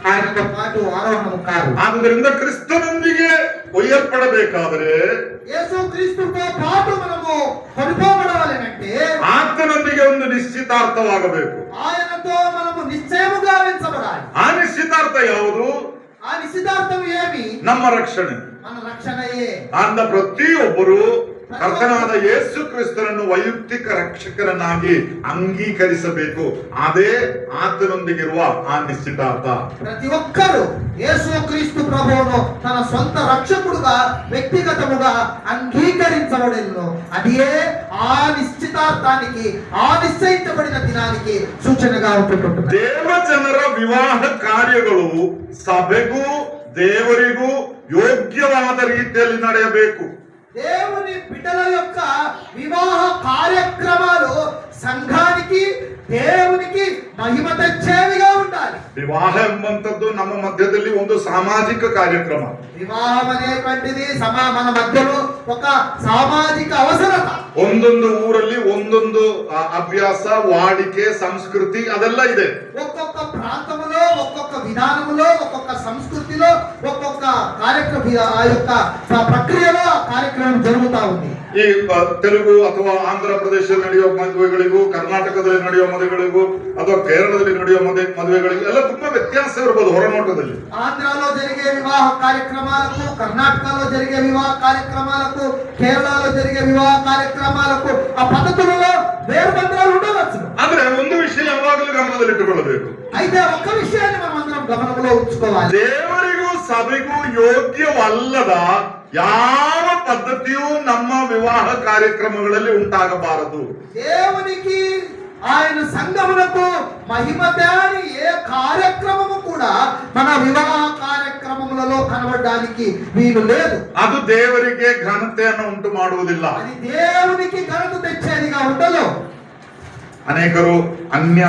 ఆయనతో పాటు ಆರೋಹಣವು ಕಾರು. ಆದ್ದರಿಂದ ಕ್ರಿಸ್ತನೊಂದಿಗೆ ಒಯ್ಯಲ್ಪಡಬೇಕಾದರೆ, యేసు క్రీస్తుతో పాటు మనము కొనిపోబడాలంటే ಆತನೊಂದಿಗೆ ಒಂದು ನಿಶ್ಚಿತಾರ್ಥವಾಗಬೇಕು. ఆయనతో మనము నిశ్చయముగా వెంచబడాలి. ಆ ನಿಶ್ಚಿತಾರ್ಥ ಯಾವುದು? ఆ నిశ్చితార్థం ఏమి? ನಮ್ಮ ರಕ್ಷಣೆ. మన రక్షణయే. ಅಂದ ಪ್ರತಿಯೊಬ್ಬರು ಕರ್ತನಾದ ಯೇಸು ಕ್ರಿಸ್ತನನ್ನು ವೈಯಕ್ತಿಕ ರಕ್ಷಕರನ್ನಾಗಿ ಅಂಗೀಕರಿಸಬೇಕು. ಅದೇ ಆತನೊಂದಿಗಿರುವ ಆ ನಿಶ್ಚಿತಾರ್ಥ. ప్రతి ఒక్కరు యేసు క్రీస్తు ప్రభువును తన సొంత రక్షకుడుగా వ్యక్తిగతముగా అంగీకరించబడెను. అదే ఆ నిశ్చితార్థానికి, ఆ నిశ్చయించబడిన దినానికి సూచనగా ఉంటుంది. ದೇವ ಜನರ ವಿವಾಹ ಕಾರ್ಯಗಳು ಸಭೆಗೂ ದೇವರಿಗೂ ಯೋಗ್ಯವಾದ ರೀತಿಯಲ್ಲಿ ನಡೆಯಬೇಕು. దేవుని బిడ్డల యొక్క వివాహ కార్యక్రమాలు సంఘానికి, దేవునికి మహిమ తెచ్చేవిగా ఉండాలి. ವಿವಾಹ ಎಂಬಂತದ್ದು ನಮ್ಮ ಮಧ್ಯದಲ್ಲಿ ಒಂದು ಸಾಮಾಜಿಕ ಕಾರ್ಯಕ್ರಮ. వివాహం అనేటువంటిది మన మధ్యలో ఒక సామాజిక అవసరత. ಒಂದೊಂದು ಊರಲ್ಲಿ ಒಂದೊಂದು ಅಭ್ಯಾಸ, ವಾಡಿಕೆ, ಸಂಸ್ಕೃತಿ ಅದೆಲ್ಲ ಇದೆ. ఒక్కొక్క ప్రాంతములో, ఒక్కొక్క విధానములో, ఒక్కొక్క సంస్కృతిలో, ఒక్కొక్క కార్యక్రమ ఆ యొక్క ప్రక్రియలో ఆ కార్యక్రమం జరుగుతా ఉంది. ಈ ತೆಲುಗು ಅಥವಾ ಆಂಧ್ರ ಪ್ರದೇಶದಲ್ಲಿ ನಡೆಯುವ ಮದುವೆಗಳಿಗೂ, ಕರ್ನಾಟಕದಲ್ಲಿ ನಡೆಯುವ ಮದುವೆಗಳಿಗೂ, ಅಥವಾ ಕೇರಳದಲ್ಲಿ ನಡೆಯುವ ಮದುವೆಗಳಿಗೂ ಎಲ್ಲ ತುಂಬಾ ವ್ಯತ್ಯಾಸ ಇರಬಹುದು ಹೊರನೋಟದಲ್ಲಿ. ఆంధ్రాలో జరిగే వివాహ కార్యక్రమాలకు, కర్ణాటకలో జరిగే వివాహ కార్యక్రమాలకు, కేరళలో జరిగే వివాహ కార్యక్రమాలకు ఆ పద్ధతులలో వేరుబంధనాలు ఉండవచ్చు. ಆದ್ರೆ ಒಂದು ವಿಷಯ ಯಾವಾಗಲೂ ಗಮನದಲ್ಲಿಟ್ಟುಕೊಳ್ಳಬೇಕು. అయితే ఒక్క విషయాన్ని మనం అందరం గమనంలో ఉంచుకోవాలి. ದೇವರಿಗೂ ಸಭೆಗೂ ಯೋಗ್ಯವಲ್ಲದ ಯಾವ ಪದ್ಧತಿಯೂ ನಮ್ಮ ವಿವಾಹ ಕಾರ್ಯಕ್ರಮಗಳಲ್ಲಿ ಉಂಟಾಗಬಾರದು. దేవునికి, ఆయన సంఘమునకు మహిమ తేని ఏ కార్యక్రమము కూడా మన వివాహ కార్యక్రమములలో కనబడడానికి వీలు లేదు. ಅದು ದೇವರಿಗೆ ಘನತೆಯನ್ನು ಉಂಟು ಮಾಡುವುದಿಲ್ಲ. అది దేవునికి ఘనత తెచ్చేదిగా ఉండదు. ಅನೇಕರು ಅನ್ಯ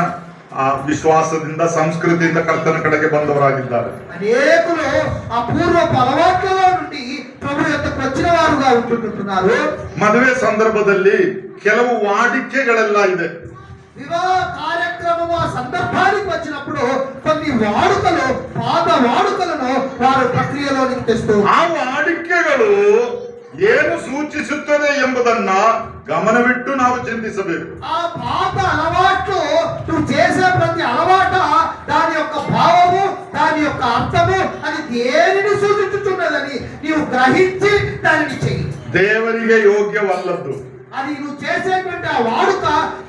ವಿಶ್ವಾಸದಿಂದ, ಸಂಸ್ಕೃತಿಯಿಂದ ಕರ್ತನ ಕಡೆಗೆ ಬಂದವರಾಗಿದ್ದಾರೆ. అనేకులు ఆ పూర్వపు అలవాట్లలో నుండి ప్రభు యొద్దకు వచ్చిన వారుగా ఉంటున్నారు. ಮದುವೆ ಸಂದರ್ಭದಲ್ಲಿ ಕೆಲವು ವಾಡಿಕೆಗಳೆಲ್ಲ ಇದೆ. వివాహ కార్యక్రమము ఆ సందర్భానికి వచ్చినప్పుడు కొన్ని వాడుకలు, పాత వాడుకలను వారు ప్రక్రియలోనికి తెస్తూ, ಆ ವಾಡಿಕೆಗಳು ಏನು ಸೂಚಿಸುತ್ತದೆ ಎಂಬುದನ್ನ ಗಮನವಿಟ್ಟು ನಾವು ಚಿಂತಿಸಬೇಕು. ఆ పాత అలవాట్లు, నువ్వు చేసే ప్రతి అలవాట దాని యొక్క భావము, దాని యొక్క అర్థము, అది దేనిని సూచించుతున్నదని నీవు గ్రహించి దానిని చెయ్యి. ದೇವರಿಗೆ ಯೋಗ್ಯವಲ್ಲದ್ದು. అది నువ్వు చేసేటువంటి ఆ వాడుక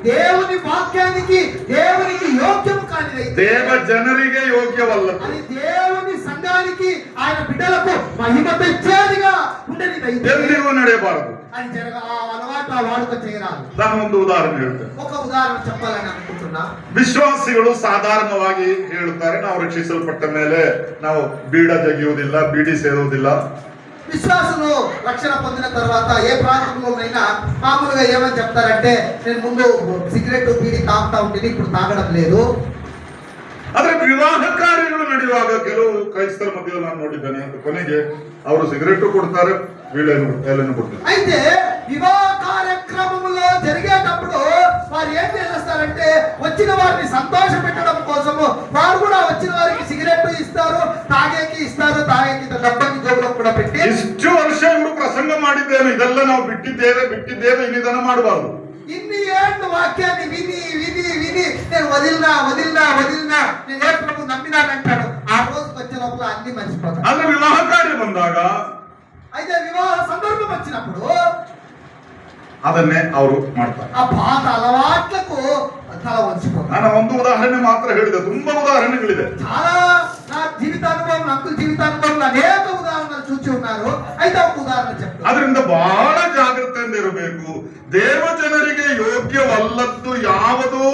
దేవుని వాక్యానికి, దేవునికి యోగ్యము కానిది. ದೇವ ಜನರಿಗೆ ಯೋಗ್ಯವಲ್ಲದ್ದು. అది దేవుని సంఘానికి, ఆయన బిడ్డలకు మహిమ తెచ్చేదిగా ఉండనిదైతే ಎಂದಿಗೂ ನಡೆಯಬಾರದು. అది ఆ అలవాటు, ఆ వాడుక చేయరాదు. ನಾನು ಒಂದು ಉದಾಹರಣೆ ಹೇಳ್ತೇನೆ. ఒక ఉదాహరణ చెప్పాలని అనుకుంటున్నా. ವಿಶ್ವಾಸಿಗಳು ಸಾಧಾರಣವಾಗಿ ಹೇಳುತ್ತಾರೆ, ನಾವು ರಕ್ಷಿಸಲ್ಪಟ್ಟ ಮೇಲೆ ನಾವು ಬೀಡ ಜಗಿಯುವುದಿಲ್ಲ, ಬೀಡಿ ಸೇರುವುದಿಲ್ಲ. విశ్వాసులు రక్షణ పొందిన తర్వాత ఏ ప్రాంతంలోనైనా మామూలుగా ఏమని చెప్తారంటే, నేను ముందు సిగరెట్, బీడి తాగుతా ఉంటుంది, ఇప్పుడు తాగడం లేదు. ಆದ್ರೆ ವಿವಾಹ ಕಾರ್ಯಗಳು ನಡೆಯುವಾಗ ಕೆಲವು ಕ್ರೈಸ್ತರ ಮಧ್ಯದಲ್ಲಿ ನಾನು ನೋಡಿದ್ದೇನೆ, ಕೊನೆಗೆ ಅವರು ಸಿಗರೆಟ್ ಕೊಡ್ತಾರೆ, ಬೀಡನ್ನು ಕೊಡ್ತಾರೆ. అయితే వివాహ కార్యక్రమంలో జరిగేటప్పుడు వారు ఏం చేస్తారంటే, వచ్చిన వారిని సంతోష పెట్టడం కోసము వారు కూడా వచ్చిన వారికి సిగరెట్ ఇస్తారు, తాగేకి ఇస్తారు, తాగేకి డబ్బని జోబులో కూడా పెట్టి, ಇಷ್ಟು ವರ್ಷ ಇವರು ಪ್ರಸಂಗ ಮಾಡಿದ್ದೇವೆ, ಇದೆಲ್ಲ ನಾವು ಬಿಟ್ಟಿದ್ದೇವೆ ಇನ್ನಿದನ್ನು ಮಾಡಬಾರದು. ఇన్ని ఏళ్ళు వాక్యాన్ని విని విని విని నేను వదిలినా నేను ఏ ప్రభు నమ్మినానంటాడు. ఆ రోజుకి వచ్చే లోపల అన్ని మర్చిపోతాను. ಆದ್ರೆ ವಿವಾಹ ಕಾರ್ಯ ಬಂದಾಗ అయితే వివాహ సందర్భం వచ్చినప్పుడు ಅದನ್ನೇ ಅವರು ಮಾಡ್ತಾರೆ. ఆ పాత అలవాట్లకు తల వంచిపోతారు. ನಾನು ಒಂದು ಉದಾಹರಣೆ ಮಾತ್ರ ಹೇಳಿದೆ, ತುಂಬಾ ಉದಾಹರಣೆಗಳಿದೆ. చాలా నా జీవితానుభవం, అంకుల్ జీవితానుభవంలో అనేక ఉదాహరణలు చూచి ఉన్నారు. అయితే ఒక ఉదాహరణ చెప్తాను. ಅದರಿಂದ ಬಹಳ ಜಾಗೃತೆಯಿಂದ ಇರಬೇಕು. ದೇವ ಜನರಿಗೆ ಯೋಗ್ಯವಲ್ಲದ್ದು ಯಾವುದೂ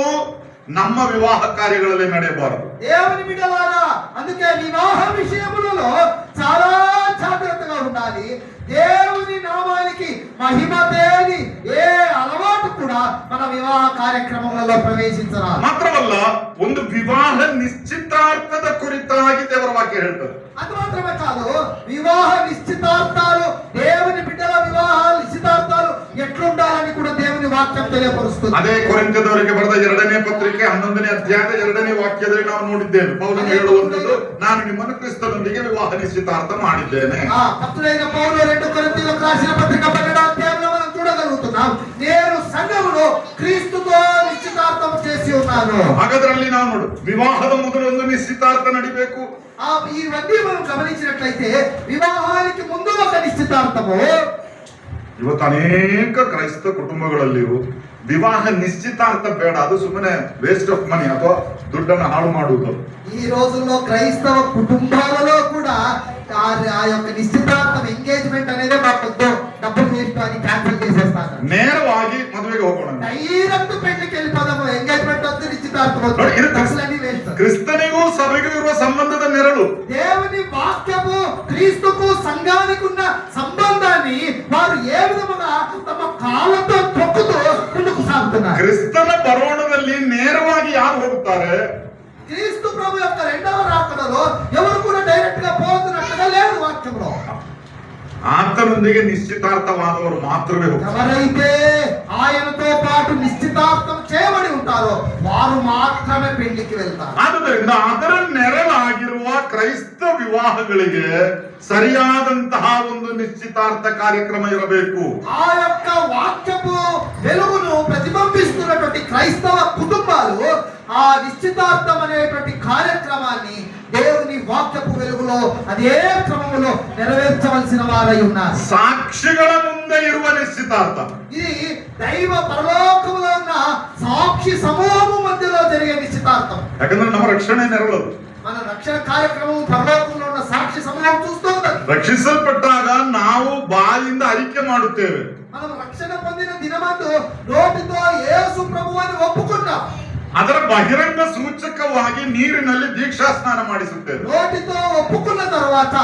ನಮ್ಮ ವಿವಾಹ ಕಾರ್ಯಗಳಲ್ಲಿ ನಡೆಯಬಾರದು. దేవుని బిడ్డలారా, అందుకే వివాహ విషయములలో చాలా జాగ్రత్తగా ఉండాలి. దేవుని నామానికి మహిమ తేని ఏ అలవాటు కూడా మన వివాహ కార్యక్రమములలో ప్రవేశించరాదు. ಮಾತ್ರವಲ್ಲ, ಒಂದು ವಿವಾಹ ನಿಶ್ಚಿತಾರ್ಥದ ಕುರಿತಾಗಿ ದೇವರ ವಾಕ್ಯ ಹೇಳ್ತದೆ. అది మాత్రమే కాదు, వివాహ నిశ్చితార్థాలు, దేవుని బిడ్డల వివాహ నిశ్చితార్థాలు ఎట్లుండాలని కూడా దేవుని వాక్యం తెలియపరుస్తుంది. ಅದೇ ಕೊರಿಂಥದವರಿಗೆ ಬರೆದ 2ನೇ ಪತ್ರಿಕೆ 11ನೇ ಅಧ್ಯಾಯದ 2ನೇ ವಾಕ್ಯದಲ್ಲಿ ನಾವು ನೋಡಿದ್ದೇವೆ. ಪೌಲನು ಹೇಳುವಂತದ್ದು, ನಾನು ನಿಮ್ಮನ್ನು ಕ್ರಿಸ್ತನೊಂದಿಗೆ ವಿವಾಹ ನಿಶ್ಚಿತಾರ್ಥ ಮಾಡಿದ್ದೇನೆ. భక్తుడైన పౌలు 2 కొరింథీయులకు రాసిన పత్రిక 12వ అధ్యాయంలో మనం చూడగలుగుతున్నాం, నేను సంఘమును క్రీస్తుతో నిశ్చితార్థం చేసి ఉన్నాను. ಹಾಗಾದ್ರಲ್ಲಿ ನಾವು ನೋಡು, ವಿವಾಹದ ಮೊದಲು ಒಂದು ನಿಶ್ಚಿತಾರ್ಥ ನಡಿಬೇಕು. ఇవన్నీ మనం గమనించినట్లయితే వివాహానికి ముందు ఒక నిశ్చితార్థము. ಇವತ್ತು ಅನೇಕ ಕ್ರೈಸ್ತ ಕುಟುಂಬಗಳಲ್ಲಿಯೂ ವಿವಾಹ ನಿಶ್ಚಿತಾರ್ಥ ಬೇಡ, ಅದು ಸುಮ್ಮನೆ ವೇಸ್ಟ್ ಆಫ್ ಮನಿ ಅಥವಾ ದುಡ್ಡನ್ನು ಹಾಳು ಮಾಡುವುದು. ఈ రోజుల్లో క్రైస్తవ కుటుంబాలలో కూడా ఆ యొక్క నిశ్చితార్థం, ఎంగేజ్మెంట్ అనేది మాకొద్దు, డబ్బులు వేస్ట్ అని క్యాన్సిల్ చేసేస్తారు. ನೇರವಾಗಿ ಮದುವೆಗೆ ಹೋಗೋಣ, డైరెక్ట్ పెళ్లికి వెళ్ళిపోదాము. ఎంగేజ్మెంట్ వద్దు, నిశ్చితార్థం వద్దు, డబ్బులన్నీ వేస్ట్. ಕ್ರಿಸ್ತನಿಗೂ ಸಭೆಗೂ ಇರುವ ಸಂಬಂಧದ ನೆರಳು దేవుని వాక్యము క్రీస్తుకు సంఘానికి ఉన్న సంబంధాన్ని వారు ఏ విధముగా తమ కాళ్ళతో తొక్కుతూ ముందుకు సాగుతున్నారు. ಕ್ರಿಸ್ತನ ಬರೋಣದಲ್ಲಿ ನೇರವಾಗಿ ಯಾರು ಹೋಗುತ್ತಾರೆ? క్రీస్తు ప్రభు యొక్క రెండవ రాకడలో ఎవరు కూడా డైరెక్ట్ గా పోతున్నట్టుగా లేదు వాక్యంలో. ಆತನೊಂದಿಗೆ ನಿಶ್ಚಿತಾರ್ಥವಾದವರು ಮಾತ್ರವೇ ಹೋಗ್ತಾರೆ. ఎవరైతే ఆయనతో పాటు నిశ్చితార్థం చేయబడి ఉంటారో వారు మాత్రమే పెళ్లికి వెళ్తారు. ಆದುದರಿಂದ ಅದರ ನೆರಳಾಗಿರುವ ಕ್ರೈಸ್ತ ವಿವಾಹಗಳಿಗೆ ಸರಿಯಾದಂತಹ ಒಂದು ನಿಶ್ಚಿತಾರ್ಥ ಕಾರ್ಯಕ್ರಮ ಇರಬೇಕು. ఆ యొక్క వాక్యపు వెలుగును ప్రతిబింబిస్తున్నటువంటి క్రైస్తవ కుటుంబాలు ఆ నిశ్చితార్థం అనేటువంటి కార్యక్రమాన్ని దేవుని వాక్యపు వెలుగులో అదే క్రమములో నెరవేర్చవలసిన వారై ఉన్నారు. ಸಾಕ್ಷಿಗಳ ಮುಂದೆ ಇರುವ ನಿಶ್ಚಿತಾರ್ಥ ఇది దైవ పరలోకములో ఉన్న సాక్షి సమూహము మధ్యలో జరిగే నిశ్చితార్థం. ಯಾಕಂದ್ರೆ ನಮ್ಮ ರಕ್ಷಣೆ ನೆರಳದು. మన రక్షణ కార్యక్రమం పరలోకంలో ఉన్న సాక్షి సమూహం చూస్తూ ఉన్నది. ರಕ್ಷಿಸಲ್ಪಟ್ಟಾಗ ನಾವು ಬಾಯಿಂದ ಅರಿಕೆ ಮಾಡುತ್ತೇವೆ. మనం రక్షణ పొందిన దినమందు నోటితో యేసు ప్రభువుని ఒప్పుకుంటాం. ಅದರ ಬಹಿರಂಗ ಸೂಚಕವಾಗಿ ನೀರಿನಲ್ಲಿ ದೀಕ್ಷಾ ಸ್ನಾನ ಮಾಡಿಸುತ್ತೇವೆ. నోటితో ఒప్పుకున్న తర్వాత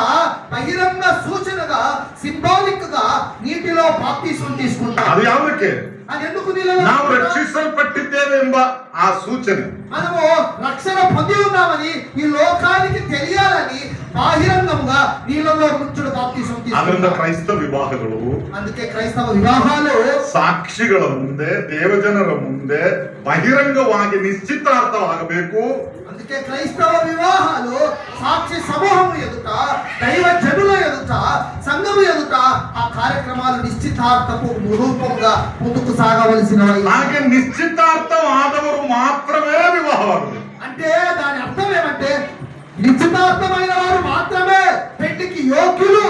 బహిరంగ సూచనగా, సింబాలిక్ గా నీటిలో బాప్తిస్మం తీసుకుంటాం. ಅದು ಯಾವುದಕ್ಕೆ? అది ఎందుకు? ನಾವು ರಕ್ಷಿಸಲ್ಪಟ್ಟಿದ್ದೇವೆ ಎಂಬ ಆ ಸೂಚನೆ. మనము రక్షణ పొంది ఉన్నామని ఈ లోకానికి తెలియాలని బహిరంగంగా నీళ్ళలో ముంచుడు బాప్తిస్మం ಅದರಿಂದ తీసుకుంటాం. ಕ್ರೈಸ್ತ ವಿವಾಹಗಳು, అందుకే క్రైస్తవ వివాహాలు ಸಾಕ್ಷಿಗಳ ಮುಂದೆ, ದೇವಜನರ ಮುಂದೆ ಬಹಿರಂಗವಾಗಿ ನಿಶ್ಚಿತಾರ್ಥವಾಗಬೇಕು. అందుకే క్రైస్తవ వివాహాలు సాక్షి సమూహము ఎదుట, దైవ జనుల ఎదుట, సంఘము ఎదుట ఆ కార్యక్రమాలు నిశ్చితార్థపు రూపంగా ముందుకు సాగవలసినవి. ಹಾಗೆ ನಿಶ್ಚಿತಾರ್ಥವಾದವರು ಮಾತ್ರವೇ ವಿವಾಹವಾಗಬೇಕು. అంటే దాని అర్థం ఏమంటే నిశ్చితార్థమైన వారు మాత్రమే పెళ్లికి యోగ్యులు.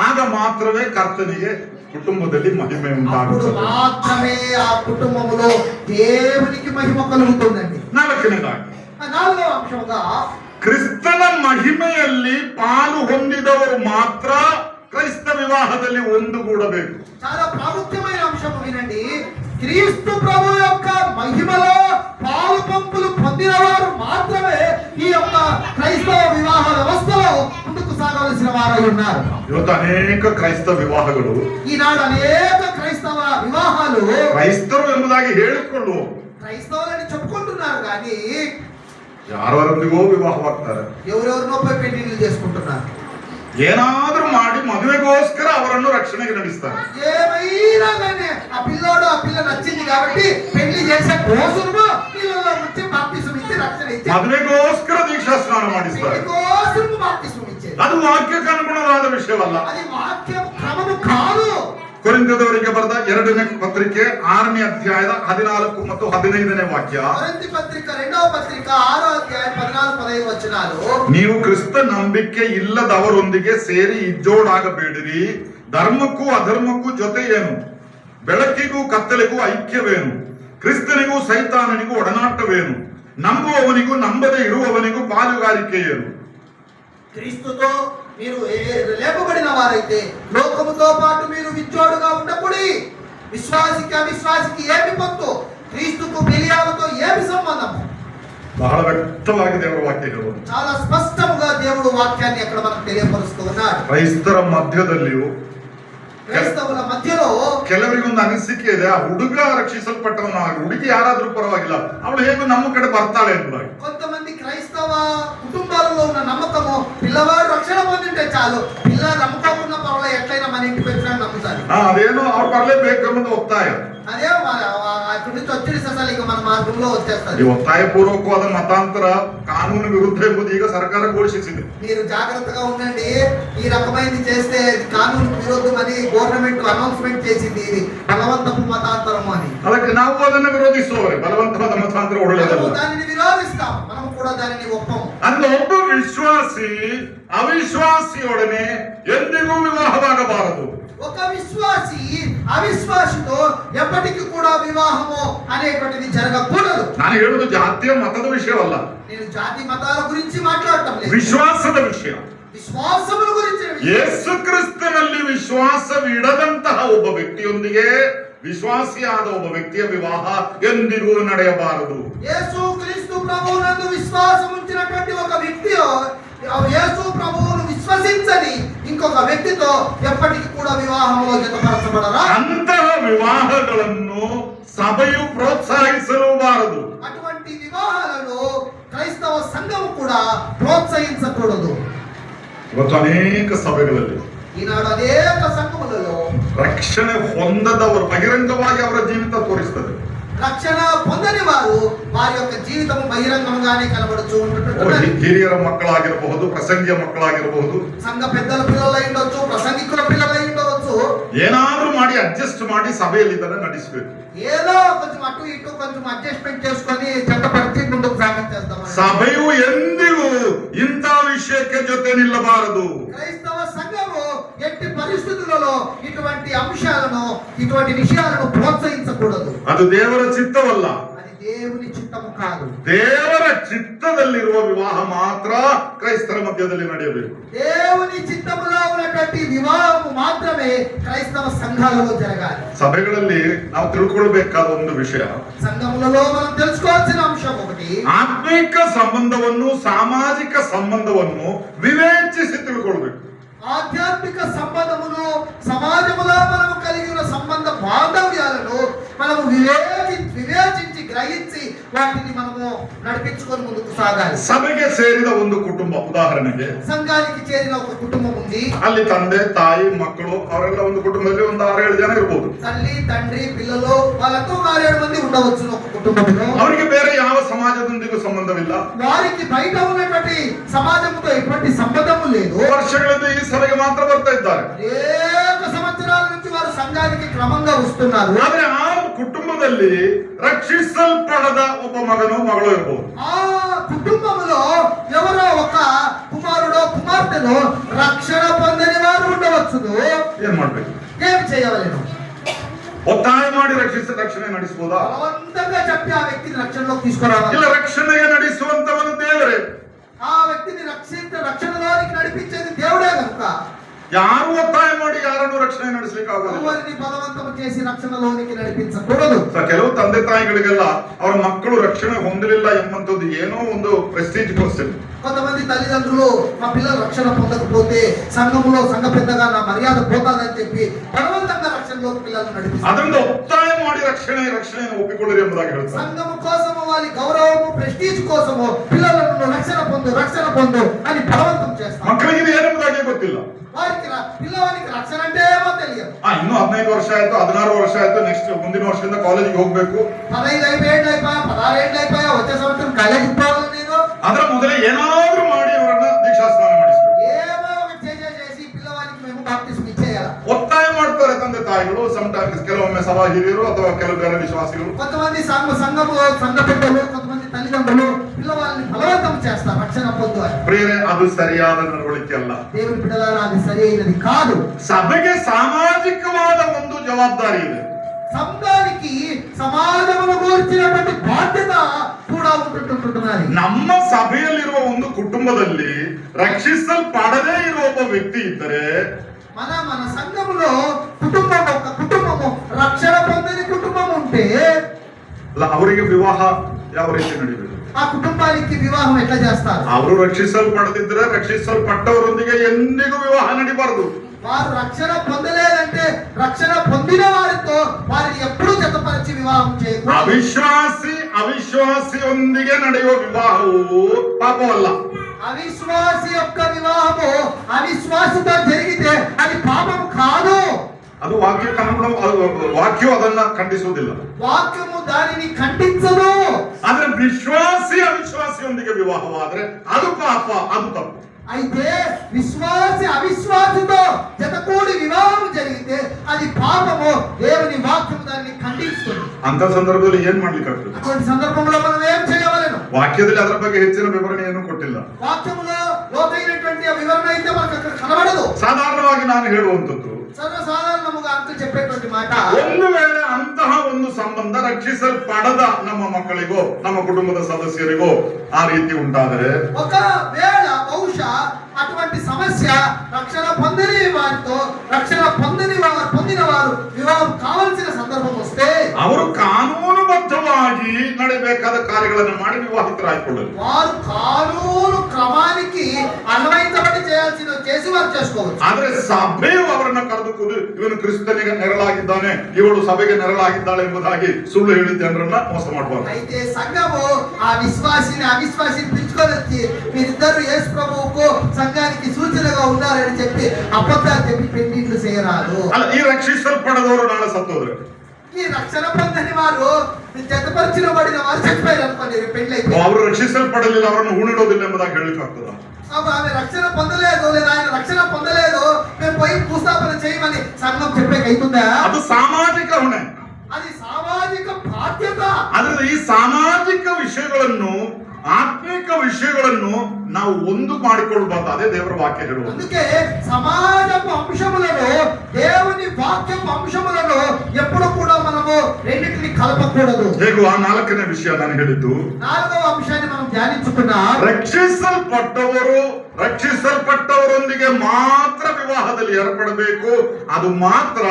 ಆಗ ಮಾತ್ರವೇ ಕರ್ತನಿಗೆ ಕುಟುಂಬದಲ್ಲಿ ಮಹಿಮೆ అప్పుడు ಉಂಟಾಗುತ್ತದೆ. మాత్రమే ఆ కుటుంబములో దేవునికి మహిమ కలుగుతుందండి. 4ನೇದಾಗಿ, నాలుగవ అంశంగా ಕ್ರಿಸ್ತನ ಮಹಿಮೆಯಲ್ಲಿ ಪಾಲು ಹೊಂದಿದವರು ಮಾತ್ರ ಕ್ರೈಸ್ತ ವಿವಾಹದಲ್ಲಿ ಒಂದುಗೂಡಬೇಕು. చాలా ప్రాముఖ్యమైన అంశం వినండి. క్రీస్తు ప్రభు యొక్క మహిమలో పాలు పంపులు పొందిన వారు మాత్రమే ఈ యొక్క క్రైస్తవ వివాహ వ్యవస్థలో ముందుకు సాగవలసిన వారై ఉన్నారు. ಇವತ್ತು ಅನೇಕ ಕ್ರೈಸ್ತ ವಿವಾಹಗಳು ఈనాడు అనేక క్రైస్తవ వివాహాలు ಕ್ರೈಸ್ತರು ಎಂಬುದಾಗಿ ಹೇಳಿಕೊಳ್ಳುವ క్రైస్తవులని చెప్పుకుంటున్నారు కానీ ಯಾರೊಂದಿಗೋ ವಿವಾಹವಾಗ್ತಾರೆ. ఎవరెవరినో పోయి పెళ్లిళ్ళు చేసుకుంటున్నారు. ಏನಾದ್ರೂ ಮಾಡಿ ಮದುವೆಗೋಸ್ಕರ ಅವರನ್ನು ರಕ್ಷಣೆಗೆ ನಡೆಸ್ತಾರೆ. ఏమైనా కానీ ఆ పిల్లోడు ఆ పిల్ల నచ్చింది కాబట్టి పెళ్లి చేసే కోసము పిల్లల్లో వచ్చి బాప్తిస్మం ఇచ్చి రక్షణ ఇచ్చి ಮದುವೆಗೋಸ್ಕರ ದೀಕ್ಷಾ ಸ್ನಾನ ಮಾಡಿಸ್ತಾರೆ. పెళ్లి కోసము బాప్తిస్మం ఇచ్చేది. ಅದು ವಾಕ್ಯಕ್ಕೆ ಅನುಗುಣವಾದ ವಿಷಯವಲ್ಲ. అది వాక్యం క్రమము కాదు. ಕೊರಿಂಥದವರಿಗೆ ಬರೆದ 2ನೇ ಪತ್ರಿಕೆ 6ನೇ ಅಧ್ಯಾಯದ 14 ಮತ್ತು 15ನೇ ವಾಕ್ಯ. కొరింథీ పత్రిక 2వ పత్రిక 6వ అధ్యాయం 14 15 వచనాలు. ನೀವು ಕ್ರಿಸ್ತ ನಂಬಿಕೆ ಇಲ್ಲದವರೊಂದಿಗೆ ಸೇರಿ ಇಜ್ಜೋಡಾಗಬೇಡಿರಿ. ಧರ್ಮಕ್ಕೂ ಅಧರ್ಮಕ್ಕೂ ಜೊತೆ ಏನು? ಬೆಳಕಿಗೂ ಕತ್ತಲೆಗೂ ಐಕ್ಯವೇನು? ಕ್ರಿಸ್ತನಿಗೂ ಸೈತಾನನಿಗೂ ಒಡನಾಟವೇನು? ನಂಬುವವನಿಗೂ ನಂಬದೇ ಇರುವವನಿಗೂ ಪಾಲುಗಾರಿಕೆ ಏನು? క్రీస్తుతో మీరు లేపబడిన వారైతే లోకముతో పాటు మీరు విచ్చోడుగా ఉండకూడి. విశ్వాసికి అవిశ్వాసికి ఏమి పొత్తు? క్రీస్తుకు బెలియాలతో ఏమి సంబంధం? ಬಹಳ ವ್ಯಕ್ತವಾಗಿ ದೇವರ ವಾಕ್ಯ ಹೇಳುವುದು. చాలా స్పష్టంగా దేవుడు వాక్యాన్ని అక్కడ మనకు తెలియపరుస్తూ ఉన్నాడు. ಕ್ರೈಸ್ತರ ಮಧ್ಯದಲ್ಲಿಯೂ క్రైస్తవుల మధ్యలో ಕೆಲವರಿಗೊಂದು ಅನಿಸಿಕೆ ಇದೆ, ಆ ಹುಡುಗ ರಕ್ಷಿಸಲ್ಪಟ್ಟವನ, ಹುಡುಗಿ ಯಾರಾದ್ರೂ ಪರವಾಗಿಲ್ಲ, ಅವಳು ಹೇಗೂ ನಮ್ಮ ಕಡೆ ಬರ್ತಾಳೆ ಎಂಬುದಾಗಿ. కొంతమంది క్రైస్తవ కుటుంబాలలో ఉన్న నమ్మకము, పిల్లవాడు రక్షణ పొందింటే చాలు, పిల్ల నమ్మకమున్న పర్వాలేదు, ఎట్లయినా మన ఇంటికి వచ్చినా నమ్ముతారు. ಅದೇನೋ ಅವ್ರು ಬರ್ಲೇಬೇಕು ಎಂಬುದು ಒತ್ತಾಯ. అదే అక్కడి నుంచి వచ్చి అసలు ఇక మన మార్గంలో వచ్చేస్తారు. ಈ ಒತ್ತಾಯ ಪೂರ್ವಕವಾದ ಮತಾಂತರ ಕಾನೂನು ವಿರುದ್ಧ ಎಂಬುದು ಈಗ ಸರ್ಕಾರ ಘೋಷಿಸಿದೆ. మీరు జాగ్రత్తగా ఉండండి, ఈ రకమైనది చేస్తే కానూను విరుద్ధం అని గవర్నమెంట్ అనౌన్స్మెంట్ చేసింది. ఇది బలవంతపు మతాంతరం అని. ಅದಕ್ಕೆ ನಾವು ಅದನ್ನು ವಿರೋಧಿಸುವವರೇ. ಬಲವಂತವಾದ ಮತಾಂತರ ಒಳ್ಳೆಯದಲ್ಲ, దానిని విరోధిస్తాం, మనం కూడా దానిని ఒప్పము. ಅಂದ್ರೆ ಒಬ್ಬ ವಿಶ್ವಾಸಿ ಅವಿಶ್ವಾಸಿಯೊಡನೆ ಎಂದಿಗೂ ವಿವಾಹವಾಗಬಾರದು. ఒక విశ్వాసి అవిశ్వాసితో ఎప్పటికీ కూడా వివాహము అనేటువంటిది జరగకూడదు. ನಾನು ಹೇಳುವುದು ಜಾತಿಯ ಮತದ ವಿಷಯವಲ್ಲ, నేను జాతి మతాల గురించి మాట్లాడటం లేదు, ವಿಶ್ವಾಸದ ವಿಷಯ. విశ్వాసముల గురించి. ಯೇಸು ಕ್ರಿಸ್ತನಲ್ಲಿ ವಿಶ್ವಾಸವಿಡದಂತಹ ಒಬ್ಬ ವ್ಯಕ್ತಿಯೊಂದಿಗೆ ವಿಶ್ವಾಸಿಯಾದ ಒಬ್ಬ ವ್ಯಕ್ತಿಯ ವಿವಾಹ ಎಂದಿಗೂ ನಡೆಯಬಾರದು. యేసు క్రీస్తు ప్రభువునందు విశ్వాసం ఉంచినటువంటి ఒక వ్యక్తి యేసు ప్రభువును విశ్వసించని ఇంకొక వ్యక్తితో ఎప్పటికీ కూడా వివాహంలో జతపరచబడరా. ಅಂತಹ ವಿವಾಹಗಳನ್ನು ಸಭೆಯು ಪ್ರೋತ್ಸಾಹಿಸಲೂಬಾರದು. అటువంటి వివాహాలను క్రైస్తవ సంఘం కూడా ప్రోత్సహించకూడదు. ಇವತ್ತು ಅನೇಕ ಸಭೆಗಳಲ್ಲಿ ఈనాడు అనేక సంఘములలో ರಕ್ಷಣೆ ಹೊಂದದವರು ಬಹಿರಂಗವಾಗಿ ಅವರ ಜೀವಿತ ತೋರಿಸ್ತದೆ. రక్షణ పొందని వారు వారి యొక్క జీవితం బహిరంగంగానే కనబడుతూ ఉంటున్నారు. ಹಿರಿಯರ ಮಕ್ಕಳಾಗಿರಬಹುದು, ಪ್ರಸಂಗಿಯ ಮಕ್ಕಳಾಗಿರಬಹುದು, సంఘ పెద్దల పిల్లలు అయి ఉండొచ్చు, ప్రసంగికుల పిల్లలు అయి ఉండవచ్చు. ಏನಾದ್ರೂ ಮಾಡಿ ಅಡ್ಜಸ್ಟ್ ಮಾಡಿ ಸಭೆಯಲ್ಲಿ ಇದನ್ನು ನಡೆಸಬೇಕು. ఏదో కొంచెం అటు ఇటు కొంచెం అడ్జస్ట్మెంట్ చేసుకొని చట్టపరిచి ముందుకు సాగించేద్దాం. ಸಭೆಯು ಎಂದಿಗೂ ಇಂಥ ವಿಷಯಕ್ಕೆ ಜೊತೆ ನಿಲ್ಲಬಾರದು. క్రైస్తవ సంఘము ఎట్టి పరిస్థితులలో ఇటువంటి అంశాలను, ఇటువంటి విషయాలను ప్రోత్సహించకూడదు. ಅದು ದೇವರ ಚಿತ್ತವಲ್ಲ. అది దేవుని చిత్తము కాదు. ದೇವರ ಚಿತ್ತದಲ್ಲಿರುವ ವಿವಾಹ ಮಾತ್ರ ಕ್ರೈಸ್ತರ ಮಧ್ಯದಲ್ಲಿ ನಡೆಯಬೇಕು. దేవుని చిత్తములో ఉన్నటువంటి వివాహము మాత్రమే క్రైస్తవ సంఘాలలో జరగాలి. ಸಭೆಗಳಲ್ಲಿ ನಾವು ತಿಳ್ಕೊಳ್ಬೇಕಾದ ಒಂದು ವಿಷಯ, సంఘములలో మనం తెలుసుకోవాల్సిన అంశం ఒకటి, ಆತ್ಮಿಕ ಸಂಬಂಧವನ್ನು ಸಾಮಾಜಿಕ ಸಂಬಂಧವನ್ನು ವಿವೇಚಿಸಿ ತಿಳ್ಕೊಳ್ಬೇಕು. ఆధ్యాత్మిక సంబంధమును సమాజములో మనము కలిగి ఉన్న సంబంధ బాంధవ్యాలను మనము వివేచించి గ్రహించి వాటిని మనము నడిపించుకొని ముందుకు సాగాలి. ಸಭೆಗೆ ಸೇರಿದ ಒಂದು ಕುಟುಂಬ, ಉದಾಹರಣೆಗೆ సంఘానికి చేరిన ఒక కుటుంబం ఉంది. ಅಲ್ಲಿ ತಂದೆ ತಾಯಿ ಮಕ್ಕಳು ಅವರೆಲ್ಲ ಒಂದು ಕುಟುಂಬದಲ್ಲಿ ಒಂದು 6-7 ಜನ ಇರಬಹುದು. తల్లి తండ్రి పిల్లలు వాళ్ళతో 6-7 మంది ఉండవచ్చు ఒక కుటుంబంలో. ಅವರಿಗೆ ಬೇರೆ ಯಾವ ಸಮಾಜದೊಂದಿಗೂ ಸಂಬಂಧವಿಲ್ಲ. వారికి బయట ఉన్నటువంటి సమాజంతో ఎటువంటి సంబంధము లేదు. ವರ್ಷಗಳಿಂದ ಈ ಸಭೆಗೆ ಮಾತ್ರ ಬರ್ತಾ ಇದ್ದಾರೆ. అనేక సంవత్సరాల నుంచి వారు సంఘానికి క్రమంగా వస్తున్నారు. ಆದ್ರೆ ಆ ಕುಟುಂಬದಲ್ಲಿ ರಕ್ಷಿಸಲ್ಪಡದ ಒಬ್ಬ ಮಗನೋ ಮಗಳು ಇರಬಹುದು. ఆ కుటుంబంలో ఎవరో ఒక కుమారుడో కుమార్తెలో రక్షణ పొందని వారు ఉండవచ్చును. ಏನ್ ಮಾಡ್ಬೇಕು? ఏమి చేయవలెను? ಒತ್ತಾಯ ಮಾಡಿ ರಕ್ಷಣೆ ನಡೆಸಬಹುದಾ? బలవంతంగా చెప్పి ఆ వ్యక్తిని రక్షణలోకి తీసుకురావాలి. ಇಲ್ಲ, ರಕ್ಷಣೆಗೆ ನಡೆಸುವಂತವನು ದೇವರೇ. ఆ వ్యక్తిని రక్షణలోనికి నడిపించేది దేవుడే కనుక ಯಾರು ಒತ್ತಾಯ ಮಾಡಿ ಯಾರನ್ನು ರಕ್ಷಣೆ ನಡೆಸಲಿಕ್ಕೆ ಆಗೋದಿಲ್ಲ. ఎవరిని బలవంతం చేసి రక్షణలోనికి నడిపించకూడదు. ಕೆಲವು ತಂದೆ ತಾಯಿಗಳಿಗೆಲ್ಲ ಅವರ ಮಕ್ಕಳು ರಕ್ಷಣೆ ಹೊಂದಲಿಲ್ಲ ಎಂಬಂತದ್ದು ಏನೋ ಒಂದು ಪ್ರೆಸ್ಟೀಜ್ ಕ್ವಶನ್. కొంతమంది తల్లిదండ్రులు మా పిల్లలు రక్షణ పొందకపోతే సంఘములో సంఘ పెద్దగా నా మర్యాద పోతాదని చెప్పి బలవంతంగా రక్షణలోకి పిల్లలను నడిపిస్తారు. ಅದರಿಂದ ಒತ್ತಾಯ ಮಾಡಿ ರಕ್ಷಣೆಯನ್ನು ಒಪ್ಪಿಕೊಳ್ಳಿರಿ ಎಂಬುದಾಗಿ ಹೇಳ್ತಾರೆ. సంఘము కోసము వారి గౌరవము ప్రెస్టీజ్ కోసము పిల్లలను రక్షణ పొందు అని బలవంతం చేస్తారు. ಮಕ್ಕಳಿಗೆ ಇದು ಏನೆಂಬುದಾಗಿ ಗೊತ್ತಿಲ್ಲ. వారికి పిల్లవానికి రక్షణ అంటే ఏమో తెలియదు. ಇನ್ನು 15 ವರ್ಷ ಆಯ್ತು, 16 ವರ್ಷ ಆಯ್ತು, ನೆಕ್ಸ್ಟ್ ಮುಂದಿನ ವರ್ಷದಿಂದ ಕಾಲೇಜಿಗೆ ಹೋಗ್ಬೇಕು, 15 ఏళ్ళు అయిపోయా, 16 ఏళ్ళు అయిపోయా, వచ్చే సంవత్సరం కాలేజీకి పోవాలి నేను. ಅದರ ಮೊದಲೇ ಏನಾದ್ರೂ ಮಾಡಿ ಅವರನ್ನ ದೀಕ್ಷಾಸ್ನಾನ ಮಾಡಿಸ್ಬೇಕು. ఏమో ఒకటి చేసి పిల్లవానికి మేము బాప్టిజం ఇచ్చేయాలి. ಒತ್ತಾಯ ಮಾಡ್ತಾರೆ ತಂದೆ ತಾಯಿಗಳು, ಸಮ್ಟೈಮ್ಸ್ ಕೆಲವೊಮ್ಮೆ ಸಭಾ ಹಿರಿಯರು ಅಥವಾ ಕೆಲವು ಬೇರೆ ವಿಶ್ವಾಸಿಗಳು. కొంతమంది సంఘ పెద్దలు, కొంతమంది తల్లిదండ్రులు పిల్లవాళ్ళని బలవంతం చేస్తారు రక్షణ పొందు అని. ಪ್ರಿಯರೇ, ಅದು ಸರಿಯಾದ ನಡವಳಿಕೆ ಅಲ್ಲ. దేవుని బిడ్డలారా, అది సరి అయినది కాదు. ಸಭೆಗೆ ಸಾಮಾಜಿಕವಾದ ಒಂದು ಜವಾಬ್ದಾರಿ ಇದೆ. సంఘానికి సమాజమును గూర్చినటువంటి బాధ్యత కూడా ఉంటుంటున్నది. ನಮ್ಮ ಸಭೆಯಲ್ಲಿರುವ ಒಂದು ಕುಟುಂಬದಲ್ಲಿ ರಕ್ಷಿಸಲ್ಪಡದೇ ಇರುವ ಒಬ್ಬ ವ್ಯಕ್ತಿ ಇದ್ದರೆ, మన సంఘములో కుటుంబము రక్షణ పొందని కుటుంబం ఉంటే ಅಲ್ಲ, ಅವರಿಗೆ ವಿವಾಹ ಯಾವ ರೀತಿ ನಡೀಬೇಕು? ఆ కుటుంబానికి వివాహం ఎట్లా చేస్తారు? ಅವರು ರಕ್ಷಿಸಲ್ಪಡದಿದ್ರೆ ರಕ್ಷಿಸಲ್ಪಟ್ಟವರೊಂದಿಗೆ ಎಂದಿಗೂ ವಿವಾಹ ನಡಿಬಾರದು. వారు రక్షణ పొందలేదంటే రక్షణ పొందిన వారితో వారిని ఎప్పుడూ జతపరిచి వివాహం చేయకూడదు. ಅವಿಶ್ವಾಸಿಯೊಂದಿಗೆ ನಡೆಯುವ ವಿವಾಹವು ಪಾಪವಲ್ಲ. అవిశ్వాసి యొక్క వివాహము అవిశ్వాసతో జరిగితే అది పాపం కాదు. ಅದು ವಾಕ್ಯವು ಅದನ್ನ ಖಂಡಿಸುವುದಿಲ್ಲ. ವಾಕ್ಯము దానిని ఖండించదు. ಆದ್ರೆ ಅವಿಶ್ವಾಸಿಯೊಂದಿಗೆ ವಿವಾಹವಾದ್ರೆ ಅದು ಪಾಪ, ಅದು ತಪ್ಪು. అయితే విశ్వాసి అవిశ్వాసతో జతకూడి వివాహం జరిగితే అది పాపము. దేవుని వాక్యము దానిని ఖండిస్తుంది. ಅಂತ ಸಂದರ್ಭದಲ್ಲಿ ಏನ್ ಮಾಡ್ಲಿಕ್ಕೆ ಆಗ್ತದೆ? అటువంటి సందర్భంలో మనం ఏం చేయవలెను? ವಾಕ್ಯದಲ್ಲಿ ಅದರ ಬಗ್ಗೆ ಹೆಚ್ಚಿನ ವಿವರಣೆಯನ್ನು ಕೊಟ್ಟಿಲ್ಲ. వాక్యములో లోతైనటువంటి వివరణ అయితే మనకు అక్కడ కనబడదు. ಸಾಧಾರಣವಾಗಿ ನಾನು ಹೇಳುವಂತದ್ದು, సర్వసాధారణముగా అంకుల్ చెప్పేటువంటి మాట, ಒಂದು ವೇಳೆ ಅಂತಹ ಒಂದು ಸಂಬಂಧ ರಕ್ಷಿಸಲ್ಪಡದ ನಮ್ಮ ಮಕ್ಕಳಿಗೋ ನಮ್ಮ ಕುಟುಂಬದ ಸದಸ್ಯರಿಗೋ ಆ ರೀತಿ ಉಂಟಾದರೆ, ఒకవేళ బహుశా అటువంటి సమస్య రక్షణ పొందని వారితో రక్షణ పొందిన వారు వివాహం కావాల్సిన సందర్భం వస్తే ಅವರು ಕಾನೂನುಬದ್ಧವಾಗಿ ನಡೆಯಬೇಕಾದ ಕಾರ್ಯಗಳನ್ನು ಮಾಡಿ ವಿವಾಹಿತರಾಗಿಕೊಳ್ಳಲು, వారు కానూను క్రమానికి అన్వయించబడి చేసి వారు చేసుకోవచ్చు. ಆದ್ರೆ ಸಭೆಯು ಅವರನ್ನ ಕರೆದುಕೊಂಡು ಇವನು ಕ್ರಿಸ್ತನಿಗೆ ನೆರಳಾಗಿದ್ದಾನೆ, ಇವಳು ಸಭೆಗೆ ನೆರಳಾಗಿದ್ದಾಳೆ ಎಂಬುದಾಗಿ ಸುಳ್ಳು ಹೇಳಿ ಜನರನ್ನ ಮೋಸ ಮಾಡಬಾರದು. అయితే సంఘము ఆ విశ్వాసిని అవిశ్వాసిని పిలుచుకొని వచ్చి మీరిద్దరు యేసు ప్రభువుకు సంఘానికి సూచనగా ఉన్నారని చెప్పి అబద్ధాలు చెప్పి పెళ్లిళ్ళు చేయరాదు. ಅಲ್ಲ, ಈ ರಕ್ಷಿಸಲ್ಪಡದವರು ನಾಳೆ ಸತ್ತೋದ್ರೆ, ఈ రక్షణ పొందని వారు జతపరిచినబడిన వారు చచ్చిపోయారు అనుకోండి, పెళ్లి అయితే ಅವರು ರಕ್ಷಿಸಲ್ಪಡಲಿಲ್ಲ, ಅವರನ್ನು ಹೂಣಿಡೋದಿಲ್ಲ ಎಂಬುದಾಗಿ ಹೇಳಲಿಕ್ಕೆ ಆಗ್ತದ? ఆమె రక్షణ పొందలేదు లేదా ఆయన రక్షణ పొందలేదు మేము పోయి భూస్థాపన చేయమని సంఘం చెప్పేకైతుందా? ಅದು ಸಾಮಾಜಿಕ ಹೊಣೆ, అది సామాజిక బాధ్యత. ಆದ್ರೆ ಈ ಸಾಮಾಜಿಕ ವಿಷಯಗಳನ್ನು ಆತ್ಮಿಕ ವಿಷಯಗಳನ್ನು ನಾವು ಒಂದು ಮಾಡಿಕೊಳ್ಬಾರ್ದು. ಅದೇ ದೇವರ ವಾಕ್ಯ ಹೇಳುವುದು. అందుకే సమాజపు అంశములను దేవుని వాక్యపు అంశములను ఎప్పుడు కూడా మనము రెండింటిని కలపకూడదు. ಹೇಗೂ ಆ ನಾಲ್ಕನೇ ವಿಷಯ ನಾನು ಹೇಳಿದ್ದು, నాలుగవ అంశాన్ని మనం ధ్యానించుకున్నాం. ರಕ್ಷಿಸಲ್ಪಟ್ಟವರೊಂದಿಗೆ ಮಾತ್ರ ವಿವಾಹದಲ್ಲಿ ಏರ್ಪಡಬೇಕು, ಅದು ಮಾತ್ರ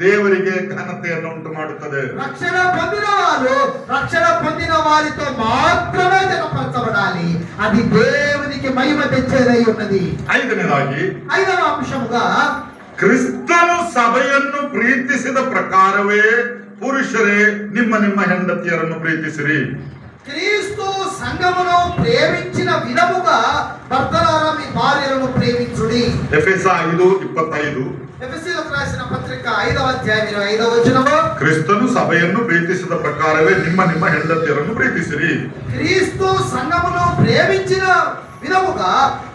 ದೇವರಿಗೆ ಘನತೆಯನ್ನು ಉಂಟು ಮಾಡುತ್ತದೆ. రక్షణ పొందిన వారితో మాత్రమే జతపరచబడాలి, అది దేవునికి మహిమ తెచ్చేదై ఉన్నది. ಐದನೇದಾಗಿ, ఐదవ అంశముగా ಕ್ರಿಸ್ತನು ಸಭೆಯನ್ನು ಪ್ರೀತಿಸಿದ ಪ್ರಕಾರವೇ ಪುರುಷರೇ ನಿಮ್ಮ ನಿಮ್ಮ ಹೆಂಡತಿಯರನ್ನು ಪ್ರೀತಿಸಿರಿ. క్రీస్తు సంఘమును ప్రేమించిన విధముగా భర్తలారా మీ భార్యలను ప్రేమించుడి. ಎಫೆಸ 5:25. ఎఫెసీయులకు రాసిన పత్రిక 5వ అధ్యాయం 25వ వచనము, ಕ್ರಿಸ್ತನು ಸಭೆಯನ್ನು ಪ್ರೀತಿಸಿದ ಪ್ರಕಾರವೇ ನಿಮ್ಮ ನಿಮ್ಮ ಹೆಂಡತಿಯರನ್ನು ಪ್ರೀತಿಸಿರಿ. క్రీస్తు సంఘమును ప్రేమించిన విధముగా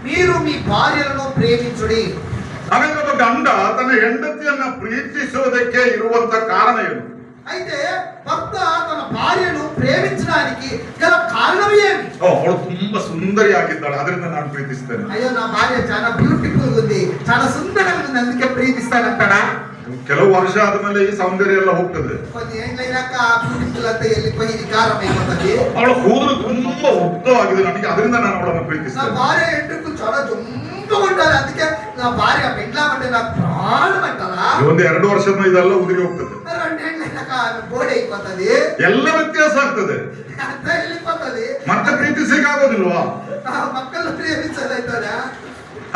మీరు మీ భార్యలను ప్రేమించుడి. ಆಮೇಲೆ ಒಬ್ಬ ಗಂಡ ತನ್ನ ಹೆಂಡತಿಯನ್ನ ಪ್ರೀತಿಸುವುದಕ್ಕೆ ಇರುವಂತ ಕಾರಣ ಏನು? అయితే భర్త తన భార్యను ప్రేమించడానికి గల కారణం ఏమి? ಅವಳು ತುಂಬಾ ಸುಂದರಿಯಾಗಿದ್ದಾಳೆ, ಅದರಿಂದ ನಾನು ಪ್ರೀತಿಸ್ತೇನೆ. అయ్యో నా భార్య చాలా బ్యూటిఫుల్ ఉంది, చాలా సుందరంగా ఉంది, అందుకే ప్రీతిస్తానంటాడా? ಕೆಲವು ವರ್ಷ ಆದ್ಮೇಲೆ ಈ ಸೌಂದರ್ಯ ಎಲ್ಲ ಹೋಗ್ತದೆ. కొన్ని ఏళ్ళైనాక ఆ బ్యూటిఫుల్ అంతా వెళ్ళిపోయి వికారం అయిపోతుంది. ಅವಳ ಕೂದಲು ತುಂಬಾ ಉದ್ದವಾಗಿದೆ, ನನಗೆ ಅದರಿಂದ ನಾನು ಅವಳನ್ನು నా ಪ್ರೀತಿಸ್ತೇನೆ. భార్య ఎంటుకు చాలా జొంపుగా ఉంటారు, అందుకే నా భార్య పెండ్లామంటే నాకు ప్రాణం అంటారా? ಒಂದು 2 ವರ್ಷದ ಇದೆಲ್ಲ ಉದುರಿ ಹೋಗ್ತದೆ, రెండేళ్ళైనాక ఆమె బోడి అయిపోతుంది, ಎಲ್ಲ ವ್ಯತ್ಯಾಸ ಆಗ್ತದೆ, అంతా వెళ్ళిపోతుంది. ಮತ್ತೆ ಪ್ರೀತಿಸಿಕಾಗೋದಿಲ್ವಾ? ಮಕ್ಕಳು ಪ್ರೇಮಿಸೋದೈತದ.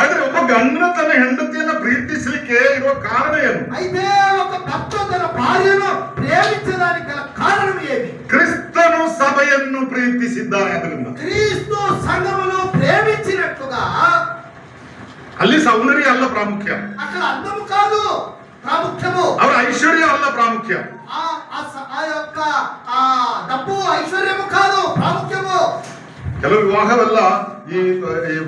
ಆದ್ರೆ ಒಬ್ಬ ಗಂಡ ತನ್ನ ಹೆಂಡತಿಯನ್ನ ಪ್ರೀತಿಸಲಿಕ್ಕೆ ಇರುವ ಕಾರಣ ಏನು? అయితే ఒక భర్త తన భార్యను ప్రేమించడానికి గల కారణం ఏమి? ಕ್ರಿಸ್ತನು ಸಭೆಯನ್ನು ಪ್ರೀತಿಸಿದ್ದಾನೆ, ಅದರಿಂದ క్రీస్తు సంఘమును ప్రేమించినట్లుగా ಅಲ್ಲಿ ಸೌಂದರ್ಯ ಅಲ್ಲ ಪ್ರಾಮುಖ್ಯ, అక్కడ అందము కాదు ప్రాముఖ్యము, ಅವರ ಐಶ್ವರ್ಯ ಅಲ್ಲ ಪ್ರಾಮುಖ್ಯ, ఆ యొక్క ఆ డబ్బు ఐశ్వర్యము కాదు ప్రాముఖ్యము. ಕೆಲವು ವಿವಾಹವೆಲ್ಲ ಈ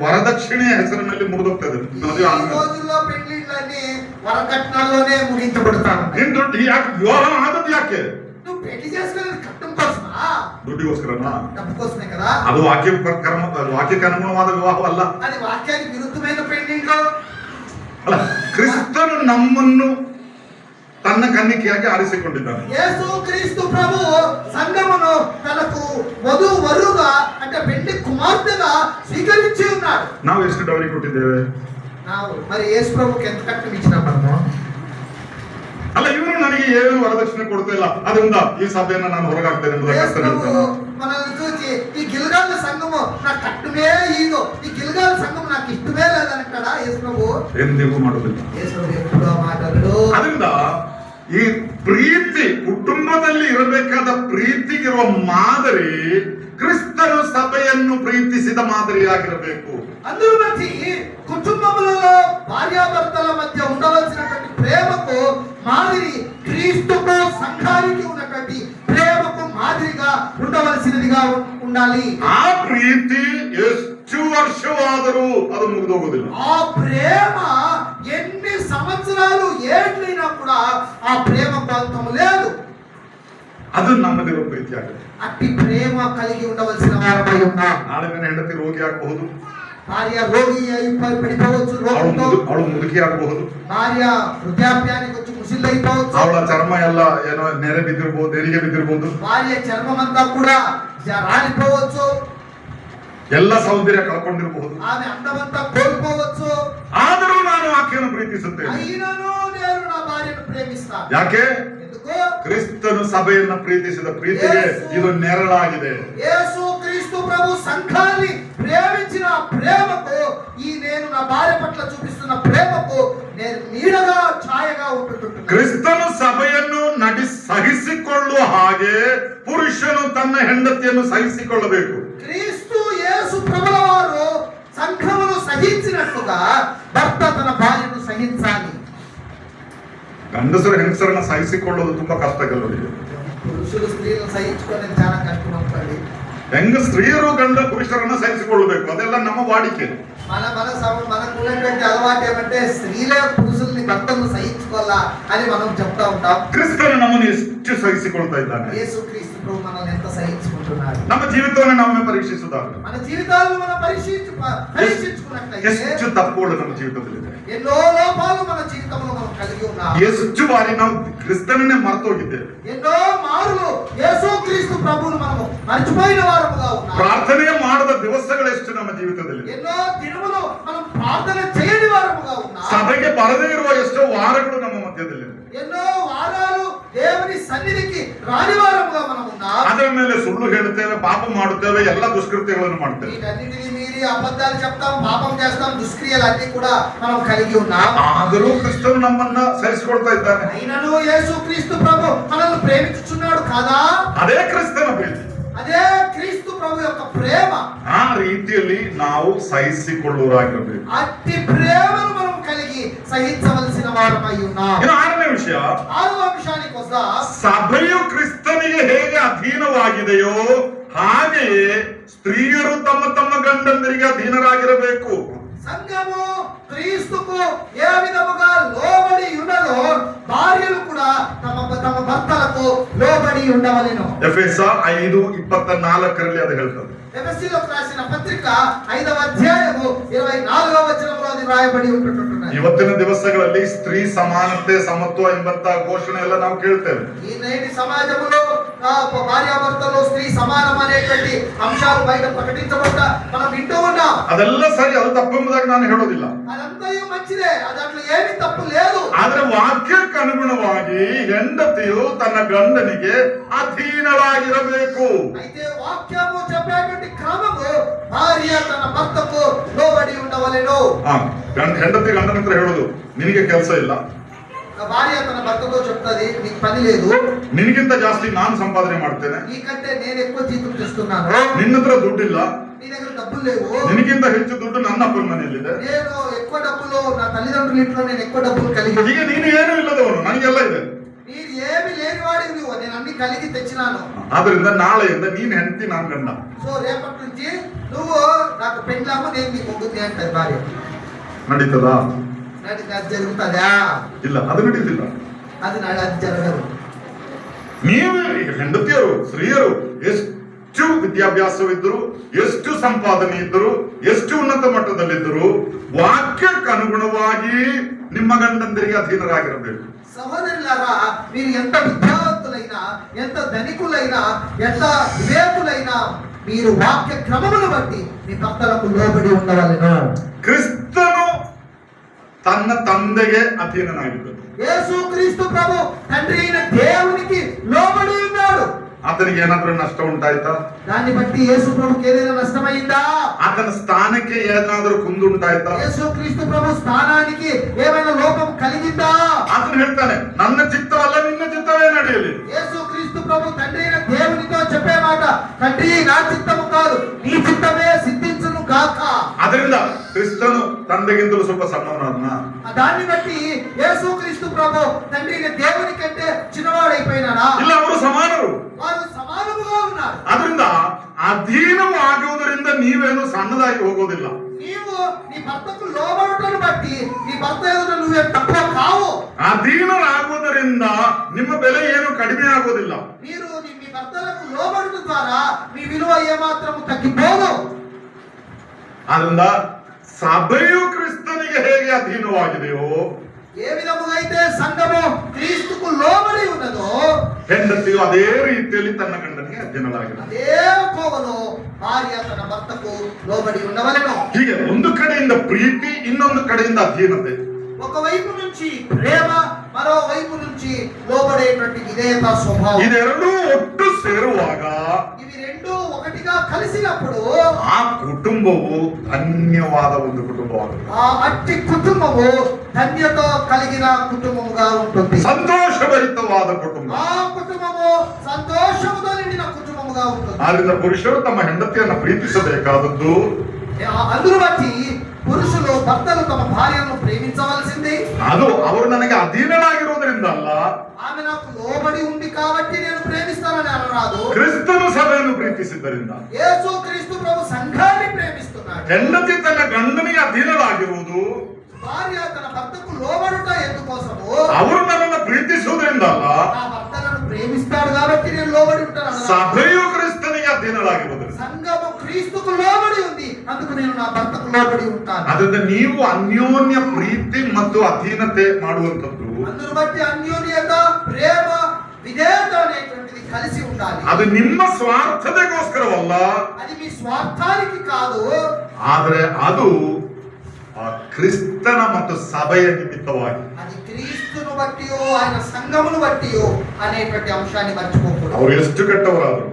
ವರದಕ್ಷಿಣೆಯ ಹೆಸರಿನಲ್ಲಿ ಮುರಿದೋಗ್ತದೆ. ఈ రోజుల్లో పెళ్లిళ్ళని వరకట్నాల్లోనే ముగించబడతారు. ನಿನ್ ದುಡ್ಡು ಯಾಕೆ ವಿವಾಹ ಆದದ್ದು? ಯಾಕೆ? నువ్వు పెళ్లి చేసుకునేది కట్టం కోసమా? ದುಡ್ಡಿಗೋಸ್ಕರನಾ? డబ్బు కోసమే కదా. ಅದು ವಾಕ್ಯಕ್ಕೆ ಅನುಗುಣವಾದ ವಿವಾಹವಲ್ಲ. అది వాక్యానికి విరుద్ధమైన పెళ్లిళ్ళు. ಅಲ್ಲ, ಕ್ರಿಸ್ತನು ನಮ್ಮನ್ನು ತನ್ನ తన కన్నికయాಗಿ ఆరిసిಕೊಂಡಿದ್ದಾನೆ. యేసు క్రీస్తు ప్రభు సంఘమును తనకు వధువరుగా అంటే పెళ్లి కుమార్తెగా స్వీకరించి ఉన్నాడు. ನಾವು ಎಷ್ಟು ಡೌರಿ ಕೊಟ್ಟಿದ್ದೇವೆ? ನಾವು మరి యేసు ప్రభుకి ఎంత కట్నం ఇచ్చినాం మనము? ಅಲ್ಲ, ಇವರು ನನಗೆ ಏನು ವರದಕ್ಷಿಣೆ ಕೊಡ್ತಾ ಇಲ್ಲ, ಅದರಿಂದ ಈ ಸಭೆಯನ್ನ ನಾನು ಹೊರಗಾಗ್ತೇನೆ మనల్ని చూసి ఈ గిల్గాల సంఘము నాకు కట్టుమే ఈదు, ఈ గిల్గాల సంఘం నాకు ఇష్టమే లేదంటాడా యేసు ప్రభు? ಎಂದಿಗೂ ಮಾಡುವುದಿಲ್ಲ. యేసు ప్రభు ఎప్పుడూ మాట్లాడడు. ಅದರಿಂದ ಈ ಪ್ರೀತಿ, ಕುಟುಂಬದಲ್ಲಿ ಇರಬೇಕಾದ ಪ್ರೀತಿಗಿರುವ ಮಾದರಿ ಕ್ರಿಸ್ತನು ಸಭೆಯನ್ನು ಪ್ರೀತಿಸಿದ ಮಾದರಿಯಾಗಿರಬೇಕು. అందరూ బట్టి కుటుంబములలో భార్యాభర్తల మధ్య ఉండవలసినటువంటి ప్రేమకు మాదిరి క్రీస్తుకు సంఘానికి ఉన్నటువంటి ప్రేమకు మాదిరిగా ఉండవలసినదిగా ఉండాలి. ಆ ಪ್ರೀತಿ ಎಷ್ಟು ವರ್ಷವಾದರೂ ಅದು ಮುಗಿದೋಗುದಿಲ್ಲ. ఆ ప్రేమ ఎన్ని సంవత్సరాలు ఏళ్ళైనా కూడా ఆ ప్రేమకు అంతము లేదు. ಅದು ನಮ್ಮದಿರೋ ಪ್ರೀತಿ ಆಗುತ್ತೆ. అట్టి ప్రేమ కలిగి ఉండవలసిన వారమై ఉన్నాం. ನಾಳೆ ನನ್ನ ಹೆಂಡತಿ ರೋಗಿ ಆಗಬಹುದು, భార్య రోగి అయి పడిపోవచ్చు, రోగంతో ಅವಳು ಮುದುಕಿ ಆಗಬಹುದು, భార్య వృద్ధాప్యానికి వచ్చి ముసిల్లైపోవచ్చు, ಅವಳ ಚರ್ಮ ಎಲ್ಲ ಏನೋ ನೆರೆ ಬಿದ್ದಿರ್ಬೋದು, ನೆರಿಗೆ ಬಿದ್ದಿರ್ಬೋದು, భార్య చర్మం అంతా కూడా రాలిపోవచ్చు, ಎಲ್ಲ ಸೌಂದರ್ಯ ಕಳ್ಕೊಂಡಿರಬಹುದು. ఆమె అందమంతా కోల్పోవచ్చు. ಆದರೂ ನಾನು ಆಕೆಯನ್ನು ಪ್ರೀತಿಸುತ್ತೇನೆ. అయినను నేను నా భార్యను ప్రేమిస్తాను. ಯಾಕೆ? ఎందుకు? ಕ್ರಿಸ್ತನು ಸಭೆಯನ್ನು ಪ್ರೀತಿಸಿದ ಪ್ರೀತಿಗೆ ಇದು ನೆರಳಾಗಿದೆ. యేసు క్రీస్తు ప్రభు సంఘాన్ని ప్రేమించిన ప్రేమకు ఈ నేను నా భార్య పట్ల చూపిస్తున్న ప్రేమకు నేను నీడగా ఛాయగా ఉంటున్నాను. ಕ್ರಿಸ್ತನು ಸಭೆಯನ್ನು ಸಹಿಸಿಕೊಳ್ಳುವ ಹಾಗೆ ಪುರುಷನು ತನ್ನ ಹೆಂಡತಿಯನ್ನು ಸಹಿಸಿಕೊಳ್ಳಬೇಕು. క్రీస్తు యేసు ప్రభుల వారు సంఘమును సహించినట్లుగా భర్త తన భార్యను సహించాలి. ಗಂಡಸರು ಹೆಂಗಸರನ್ನ ಸಹಿಸಿಕೊಳ್ಳೋದು ತುಂಬಾ ಕಷ್ಟ ಕೆಲವರಿಗೆ. పురుషులు స్త్రీలను సహించుకోవడం చాలా కష్టం అవుతుంది. ಸ್ತ್ರೀಯರು ಪುರುಷರನ್ನ ಸಹಿಸಿಕೊಳ್ಳಬೇಕು, ಅದೆಲ್ಲ ನಮ್ಮ ವಾಡಿಕೆ. మనకు ఉన్నటువంటి అలవాటు ఏమంటే స్త్రీలే పురుషుల్ని భర్తలను సహించుకోవాలా అని మనం చెప్తా ఉంటాం. ಕ್ರಿಸ್ತನು ನಮ್ಮನ್ನು ಎಷ್ಟು ಸಹಿಸಿಕೊಳ್ತಾ ಇದ್ದಾನೆ. యేసు క్రీస్తు ప్రభు మనల్ని ఎంత సహించుకుంటున్నాడు. ನಮ್ಮ ಜೀವಿತವನ್ನು ನಾವೇ ಪರೀಕ್ಷಿಸುತ್ತಾರೆ. మన జీవితాలను మనం పరీక్షించుకున్నట్లయితే ಎಷ್ಟು ತಪ್ಪುಗಳು ನಮ್ಮ ಜೀವಿತದಲ್ಲಿದೆ, ఎన్నో లోపాలు మన జీవితంలో మనం కలిగి ఉన్నాం. ಎಷ್ಟು ಬಾರಿ ನಾವು ಕ್ರಿಸ್ತನನ್ನೇ ಮರೆತೋಗಿದ್ದೇವೆ. ఎన్నో మారులు యేసు క్రీస్తు ప్రభువును మనము మర్చిపోయిన వారముగా ఉన్నాం. ಪ್ರಾರ್ಥನೆ ಮಾಡದ ದಿವಸಗಳೆಷ್ಟು ನಮ್ಮ ಜೀವಿತದಲ್ಲಿ. ఎన్నో దినములు మనం ప్రార్థన చేయని వారముగా ఉన్నాం. ಸಭೆಗೆ ಬರದೇ ಇರುವ ಎಷ್ಟೋ ವಾರಗಳು ನಮ್ಮ ಮಧ್ಯದಲ್ಲಿ. ఎన్నో వారాలు దేవుని సన్నిధికి రాని వారముగా మనం ఉన్నాం. ಅದರ ಮೇಲೆ ಸುಳ್ಳು ಹೇಳುತ್ತೇವೆ, ಪಾಪ ಮಾಡುತ್ತೇವೆ, ಎಲ್ಲ ದುಷ್ಕೃತ್ಯಗಳನ್ನು ಮಾಡ್ತೇವೆ. వీటన్నిటిని మీరి అబద్ధాలు చెప్తాం, పాపం చేస్తాం, దుష్క్రియలు అన్ని కూడా మనం కలిగి ఉన్నాం. ಆದರೂ ಕ್ರಿಸ್ತನು ನಮ್ಮನ್ನ ಸಹಿಸಿಕೊಳ್ತಾ ಇದ್ದಾನೆ. అయినను యేసు క్రీస్తు ప్రభు మనల్ని ప్రేమించుచున్నాడు కాదా? ಅದೇ ಕ್ರಿಸ್ತನ ಪ್ರೀತಿ. అదే క్రీస్తు ప్రభు యొక్క ప్రేమ. ಆ ರೀತಿಯಲ್ಲಿ ನಾವು ಸಹಿಸಿಕೊಳ್ಳುವರಾಗಿರಬೇಕು. అట్టి ప్రేమను మనం కలిగి సహించవలసిన వారమై ఉన్నాం. ಇನ್ನು 6ನೇ ವಿಷಯ, 6వ అంశానికి వస్తా. ಸಭೆಯು ಕ್ರಿಸ್ತನಿಗೆ ಹೇಗೆ ಅಧೀನವಾಗಿದೆಯೋ ಹಾಗೆಯೇ ಸ್ತ್ರೀಯರು ತಮ್ಮ ತಮ್ಮ ಗಂಡಂದರಿಗೆ ಅಧೀನರಾಗಿರಬೇಕು. సంఘము క్రీస్తుకు ఏ విధముగా లోబడి ఉన్నదో భార్యలు కూడా తమ తమ భర్తలకు లోబడి ఉండవలెను. ಎಫೆಸ 5:24 ಅದು ಹೇಳ್ತದೆ. ఎఫెసీయులకు రాసిన పత్రిక 5వ అధ్యాయము 24వ వచనంలో అది రాయబడి ఉంటున్నది. ಇವತ್ತಿನ ದಿವಸಗಳಲ್ಲಿ ಸ್ತ್ರೀ ಸಮಾನತೆ, ಸಮತ್ವ ಎಂಬಂತ ಘೋಷಣೆ ಎಲ್ಲ ನಾವು ಕೇಳ್ತೇವೆ. ఈ నేటి సమాజంలో భార్యాభర్తలు స్త్రీ సమానం అనేటువంటి అంశాలు బయట ప్రకటించబడ్డా మనం వింటూ ఉన్నాం. ಅದೆಲ್ಲ ಸರಿ, ಅದು ತಪ್ಪೆಂಬುದಾಗಿ ನಾನು ಹೇಳೋದಿಲ್ಲ. అదంతా మంచిదే, దాంట్లో ఏమీ తప్పు లేదు. ಆದ್ರೆ ವಾಕ್ಯಕ್ಕೆ ಅನುಗುಣವಾಗಿ ಹೆಂಡತಿಯು ತನ್ನ ಗಂಡನಿಗೆ ಅಧೀನಳಾಗಿರಬೇಕು. అయితే వాక్యము చెప్పేటువంటి క్రమము భార్య తన భర్తకు లోబడి ఉండవలెను. ಹೆಂಡತಿ ಗಂಡನ ಹತ್ರ ಹೇಳೋದು, ನಿನಗೆ ಕೆಲಸ ಇಲ್ಲ, భార్య తన భర్తతో చెప్తాది, నీకు పని లేదు, ನಿನಗಿಂತ ಜಾಸ್ತಿ ನಾನು ಸಂಪಾದನೆ ಮಾಡ್ತೇನೆ, నీకంటే నేను ఎక్కువ జీతం తెస్తున్నాను, ನಿನ್ನ ಹತ್ರ ದುಡ್ಡಿಲ್ಲ, నీ దగ్గర డబ్బులు లేవు, ನಿನಗಿಂತ ಹೆಚ್ಚು ದುಡ್ಡು ನನ್ನ ಅಪ್ಪನ ಮನೆಯಲ್ಲಿದೆ, నేను ఎక్కువ డబ్బులు నా తల్లిదండ్రుల ఇంట్లో నేను ఎక్కువ డబ్బులు కలిగి, ಈಗ ನೀನು ಏನೂ ಇಲ್ಲದವನು, ನನಗೆಲ್ಲ ಇದೆ, ನೀನು ఏమి లేని వాడివి నువ్వు, నేను అన్ని కలిగి తెచ్చినాను. ಆದ್ರಿಂದ ನಾಳೆಯಿಂದ ನೀನ್ ಹೆಂಡತಿ ನಾನು ಗಂಡ. సో రేపటి నుంచి నువ్వు నాకు పెండ్లాము, నేను నీకు ఉంటుంది అంటది భార్య. ನಡೀತದಾ? అది జరుగుతుందా? ಇಲ್ಲ, ಅದು ನಡೀತಿಲ್ಲ. అది జరగదు. ನೀವು ಹೆಂಡತಿಯರು, ಸ್ತ್ರೀಯರು ಎಷ್ಟು ವಿದ್ಯಾಭ್ಯಾಸವಿದ್ದರು, ಎಷ್ಟು ಸಂಪಾದನೆ ಇದ್ದರು, ಎಷ್ಟು ಉನ್ನತ ಮಟ್ಟದಲ್ಲಿದ್ದರು, ವಾಕ್ಯಕ್ಕೆ ಅನುಗುಣವಾಗಿ ನಿಮ್ಮ ಗಂಡಂದರಿಗೆ ಅಧೀನರಾಗಿರಬೇಕು. సహోదరులారా, మీరు ఎంత విద్యావంతులైనా, ఎంత ధనికులైనా, ఎంత వివేకులైనా మీరు వాక్య క్రమమును బట్టి మీ భర్తలకు లోబడి ఉండవలెను. ಕ್ರಿಸ್ತನು ತನ್ನ ತಂದೆಗೆ ಅಧೀನನಾಗಿದ್ದನು. యేసు క్రీస్తు ప్రభు తండ్రి అయిన దేవునికి లోబడి ఉన్నాడు. ಆತನಿಗೆ ಏನಾದ್ರೂ ನಷ್ಟ ಉಂಟಾಯ್ತಾ? దాన్ని బట్టి యేసు ప్రభుకి ఏదైనా నష్టమైందా? ಆತನ ಸ್ಥಾನಕ್ಕೆ ಏನಾದ್ರೂ ಕುಂದು ಉಂಟಾಯ್ತಾ? యేసు క్రీస్తు ప్రభు స్థానానికి ఏమైనా లోపం కలిగిందా? ಆತನು ಹೇಳ್ತಾನೆ, ನನ್ನ ಚಿತ್ತವಲ್ಲ ನಿನ್ನ ಚಿತ್ತವೇ ನಡೆಯಲಿ. యేసు క్రీస్తు ప్రభు తండ్రి అయిన దేవునితో చెప్పే మాట, తండ్రి నా చిత్తము కాదు నీ చిత్తమే సిద్ధించును గాక. ಅದರಿಂದ ಕ್ರಿಸ್ತನು ತಂದೆಗಿಂತಲೂ ಸ್ವಲ್ಪ ಸಣ್ಣವನಾದ್ನ. దాన్ని బట్టి యేసు క్రీస్తు ప్రభు తండ్రి అయిన దేవుని కంటే చిన్నవాడైపోయినాడా? ಇಲ್ಲ, ಅವರು ಸಮಾನರು. వారు సమానముగా ఉన్నారు. ಅದರಿಂದ ಅಧೀನವಾಗುವುದರಿಂದ ನೀವೇನು ಸಣ್ಣದಾಗಿ ಹೋಗೋದಿಲ್ಲ. నీవు నీ భర్తకు లోబడుటను బట్టి నీ భర్త ఎదుట నువ్వే తక్కువ కావు. ಅಧೀನರಾಗುವುದರಿಂದ ನಿಮ್ಮ ಬೆಲೆ ಏನು ಕಡಿಮೆ ಆಗೋದಿಲ್ಲ. మీరు మీ భర్తలకు లోబడుట ద్వారా మీ విలువ ఏమాత్రము తగ్గిపోదు. ಅದರಿಂದ ಸಭೆಯು ಕ್ರಿಸ್ತನಿಗೆ ಹೇಗೆ ಅಧೀನವಾಗಿದೆಯೋ, ఏ విధముగా అయితే సంఘము క్రీస్తుకు లోబడి ఉన్నదో, ಹೆಂಡತಿಯು ಅದೇ ರೀತಿಯಲ್ಲಿ ತನ್ನ ಗಂಡನಿಗೆ ಅಧೀನಳಾಗಿದೆ. అదే కోవలో భార్య తన భర్తకు లోబడి ఉండవలెను. ಹೀಗೆ ಒಂದು ಕಡೆಯಿಂದ ಪ್ರೀತಿ, ಇನ್ನೊಂದು ಕಡೆಯಿಂದ ಅಧೀನತೆ. ఒకవైపు నుంచి ప్రేమ, మరో వైపు నుంచి లోబడేటువంటి విధేయత స్వభావం. ಇದೆರಡೂ ಒಟ್ಟು ಸೇರುವಾಗ ఇవి రెండు ఒకటిగా కలిసినప్పుడు ಆ ಕುಟುಂಬವು ಧನ್ಯವಾದ ಒಂದು ಕುಟುಂಬವಾಗುತ್ತೆ. ఆ అట్టి కుటుంబము ధన్యత కలిగిన కుటుంబముగా ఉంటుంది. ಸಂತೋಷಭರಿತವಾದ ಕುಟುಂಬ. ఆ కుటుంబము సంతోషముతో నిండిన కుటుంబముగా ఉంటుంది. ಆದ್ರಿಂದ ಪುರುಷರು ತಮ್ಮ ಹೆಂಡತಿಯನ್ನು ಪ್ರೀತಿಸಬೇಕಾದದ್ದು, అందును బట్టి పురుషులు భర్తలు తమ భార్యను ప్రేమించవలసింది. ಅದು ಅವರು ನನಗೆ ಅಧೀನರಾಗಿರುವುದರಿಂದ ಅಲ್ಲ, ఆమె నాకు లోబడి ఉంది కాబట్టి నేను ప్రేమిస్తానని అనరాదు. ಕ್ರಿಸ್ತನು ಸಭೆಯನ್ನು ಪ್ರೀತಿಸಿದ್ದರಿಂದ. యేసు క్రీస్తు ప్రభు సంఘాన్ని ప్రేమిస్తున్నాడు. ಹೆಂಡತಿ ತನ್ನ ಗಂಡನಿಗೆ ಅಧೀನರಾಗಿರುವುದು, భార్య తన భర్తకు లోబడుట ఎందుకోసము? ಅವರು ನನ್ನನ್ನು ಪ್ರೀತಿಸುವುದರಿಂದ ಅಲ್ಲ, నా భర్త నన్ను ప్రేమిస్తాడు కాబట్టి నేను లోబడి ఉంటాను. ಸಭೆಯು ಕ್ರಿಸ್ತನಿಗೆ ಅಧೀನರಾಗಿರುವುದರಿಂದ. సంఘము క్రీస్తుకు లోబడి ఉంది, అందుకు నేను నా భర్తకు లోబడి ఉంటాను. ಅದರಿಂದ ನೀವು ಅನ್ಯೋನ್ಯ ಪ್ರೀತಿ ಮತ್ತು ಅಧೀನತೆ ಮಾಡುವಂತದ್ದು, అందును బట్టి అన్యోన్యత, ప్రేమ, విధేయత అనేటువంటిది కలిసి ఉండాలి. ಅದು ನಿಮ್ಮ ಸ್ವಾರ್ಥತೆಗೋಸ್ಕರವಲ್ಲ, అది మీ స్వార్థానికి కాదు, ಆದರೆ ಅದು ಆ ಕ್ರಿಸ್ತನ ಮತ್ತು ಸಭೆಯ ನಿಮಿತ್ತವಾಗಿ. అది క్రీస్తును బట్టియో ఆయన సంఘమును బట్టియో అనేటువంటి అంశాన్ని మర్చిపోకూడదు. ಅವರು ಎಷ್ಟು ಕೆಟ್ಟವರಾದ್ರು,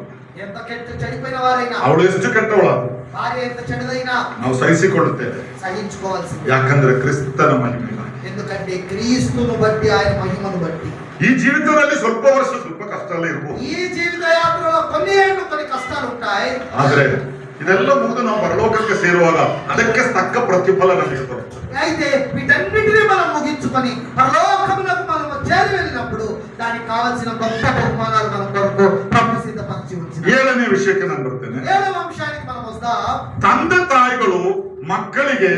ఎంత చెడిపోయిన వారైనా, ಅವಳು ಎಷ್ಟು ಕೆಟ್ಟವಳಾದ್ರು, భార్య ఎంత చెడుదైనా ನಾವು ಸಹಿಸಿಕೊಳ್ಳುತ್ತೇವೆ. సహించుకోవాల్సింది. ಯಾಕಂದ್ರೆ ಕ್ರಿಸ್ತನ ಮಹಿಮೆಗಾಗಿ. ఎందుకంటే క్రీస్తును బట్టి, ఆయన మహిమను బట్టి. ಈ ಜೀವಿತದಲ್ಲಿ ಸ್ವಲ್ಪ ವರ್ಷ ಸ್ವಲ್ಪ ಕಷ್ಟ ಎಲ್ಲ ಇರ್ಬೋದು, ఈ జీవిత యాత్రలో కొన్ని ఏళ్ళు కొన్ని కష్టాలు ఉంటాయి. ಆದ್ರೆ ಇದೆಲ್ಲ ಮುಗಿದು ನಾವು ಪರಲೋಕಕ್ಕೆ ಸೇರುವಾಗ ಅದಕ್ಕೆ ತಕ್ಕ ಪ್ರತಿಫಲ ನಮಗೆ ಬರುತ್ತೆ. అయితే వీటన్నిటిని మనం ముగించుకొని పరలోకములకు మనం చేరి వెళ్ళినప్పుడు దానికి కావాల్సిన గొప్ప బహుమానాలు మన కొరకు ప్రభు సిద్ధపరిచి ఉంచారు. 7ನೇ ವಿಷಯಕ್ಕೆ ನಾನು ಬರ್ತೇನೆ. 7వ అంశానికి మనం వస్తాం. ತಂದೆ ತಾಯಿಗಳು ಮಕ್ಕಳಿಗೆ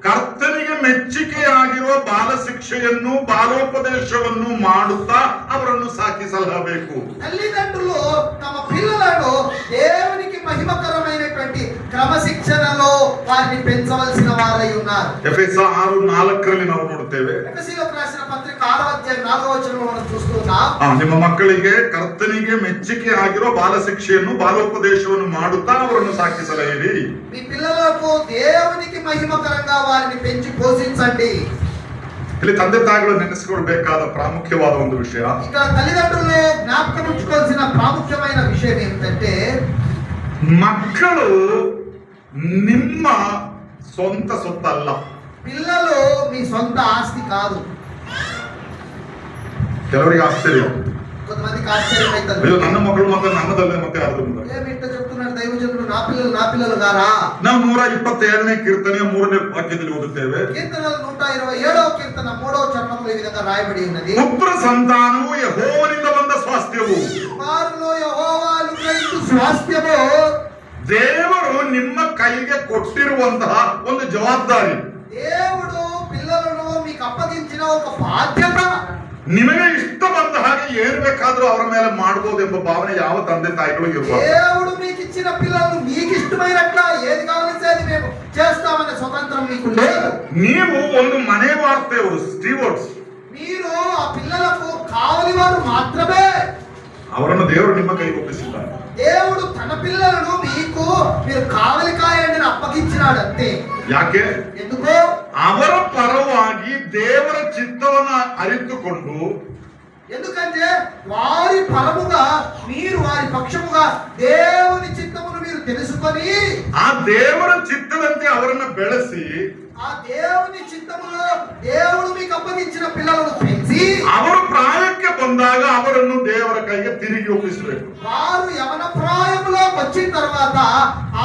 ಕರ್ತನಿಗೆ ಮೆಚ್ಚುಗೆಯಾಗಿರುವ ಬಾಲ ಶಿಕ್ಷೆಯನ್ನು ಬಾಲೋಪದೇಶವನ್ನು ಮಾಡುತ್ತಾ ಅವರನ್ನು ಸಾಕಿ ಸಲಹಬೇಕು. తల్లిదండ్రులు తమ పిల్లలను దేవునికి మహిమకరమైనటువంటి క్రమశిక్షణలో వారిని పెంచవలసిన వారై ఉన్నారు. ಎಫೆಸ 6:4 ನಾವು ನೋಡುತ್ತೇವೆ. ఎఫెసీయులకు రాసిన పత్రిక 6వ అధ్యాయం 4వ వచనంలో మనం చూస్తున్నాం. ನಿಮ್ಮ ಮಕ್ಕಳಿಗೆ ಕರ್ತನಿಗೆ ಮೆಚ್ಚುಗೆ ಆಗಿರುವ ಬಾಲ ಶಿಕ್ಷೆಯನ್ನು ಬಾಲೋಪದೇಶವನ್ನು ಮಾಡುತ್ತಾ ಅವರನ್ನು ಸಾಕಿ ಸಲಹಿರಿ. మీ పిల్లలకు దేవునికి మహిమకరంగా వారిని పెంచి పోషించండి. ಇಲ್ಲಿ ತಂದೆ ತಾಯಿಗಳು ನೆನೆಸಿಕೊಳ್ಬೇಕಾದ ಪ್ರಾಮುಖ್ಯವಾದ ಒಂದು ವಿಷಯ, ఇక్కడ తల్లిదండ్రులు జ్ఞాపకం ఉంచుకోవాల్సిన ప్రాముఖ్యమైన విషయం ఏమిటంటే, ಮಕ್ಕಳು ನಿಮ್ಮ ಸ್ವಂತ ಸೊತ್ತಲ್ಲ. పిల్లలు మీ సొంత ఆస్తి కాదు. ಕೆಲವರಿಗೆ ಆಶ್ಚರ್ಯ, కొంతమందికి ఆశ్చర్యం అవుతుంది. ಅಯ್ಯೋ ನನ್ನ ಮಕ್ಕಳು ಮತ್ತೆ ನನ್ನದಲ್ಲೇ ಮತ್ತೆ ಅರ್ಧ ಮುಂದೆ. ఏమిటో చెప్తున్నాడు దైవజనుడు, నా పిల్లలు గారా? ನಾವು 127ನೇ ಕೀರ್ತನೆಯ 3ನೇ ವಾಕ್ಯದಲ್ಲಿ ಓದುತ್ತೇವೆ. కీర్తనలు 127వ కీర్తన 3వ చరణంలో ఈ విధంగా రాయబడి ఉన్నది. ಪುತ್ರ ಸಂತಾನವು ಯೆಹೋವನಿಂದ ಬಂದ ಸ್ವಾಸ್ಥ್ಯವು. కుమారులు యెహోవా అనుగ్రహించు స్వాస్థ్యము. ದೇವರು ನಿಮ್ಮ ಕೈಗೆ ಕೊಟ್ಟಿರುವಂತಹ ಒಂದು ಜವಾಬ್ದಾರಿ. దేవుడు పిల్లలను మీకు అప్పగించిన ఒక బాధ్యత. ನಿಮಗೆ ಇಷ್ಟ ಬಂದ ಹಾಗೆ ಏನು ಬೇಕಾದ್ರೂ ಅವರ ಮೇಲೆ ಮಾಡಬಹುದು ಎಂಬ ಭಾವನೆ ಯಾವ ತಂದೆ ತಾಯಿಗಳು ಇರಬಾರದು. దేవుడు మీకు ఇచ్చిన పిల్లలను మీకు ఇష్టమైనట్లా ఏది కావాలంటే అది మేము చేస్తామనే స్వతంత్రం మీకు లేదు. ನೀವು ಒಂದು ಮನೆ ವಾರ್ತೆಯವರು, ಸ್ಟೀವರ್ಡ್ಸ್. మీరు ఆ పిల్లలకు కావలి వారు ಅವರನ್ನು ದೇವರು ನಿಮ್ಮ ಕೈಗೆ ಒಪ್ಪಿಸಿದ್ದಾನೆ. దేవుడు తన పిల్లలను మీకు మీరు కావలి కాయండి అప్పగించినాడంతే. ಯಾಕೆ? ఎందుకో ಅವರ ಪರವಾಗಿ ದೇವರ ಚಿತ್ತವನ್ನ ಅರಿತುಕೊಂಡು, ఎందుకంటే వారి పరముగా మీరు వారి పక్షముగా దేవుని చిత్తమును మీరు తెలుసుకొని ಆ ದೇವರ ಚಿತ್ತದಂತೆ ಅವರನ್ನ ಬೆಳೆಸಿ, ఆ దేవుని చిత్తములో దేవుడు మీకు అప్పగించిన పిల్లలను పెంచి ಅವರು ಪ್ರಾಯಕ್ಕೆ ಬಂದಾಗ ಅವರನ್ನು ದೇವರ ಕೈಗೆ ತಿರುಗಿ ಒಪ್ಪಿಸಬೇಕು. వారు యవన ప్రాయములో వచ్చిన తర్వాత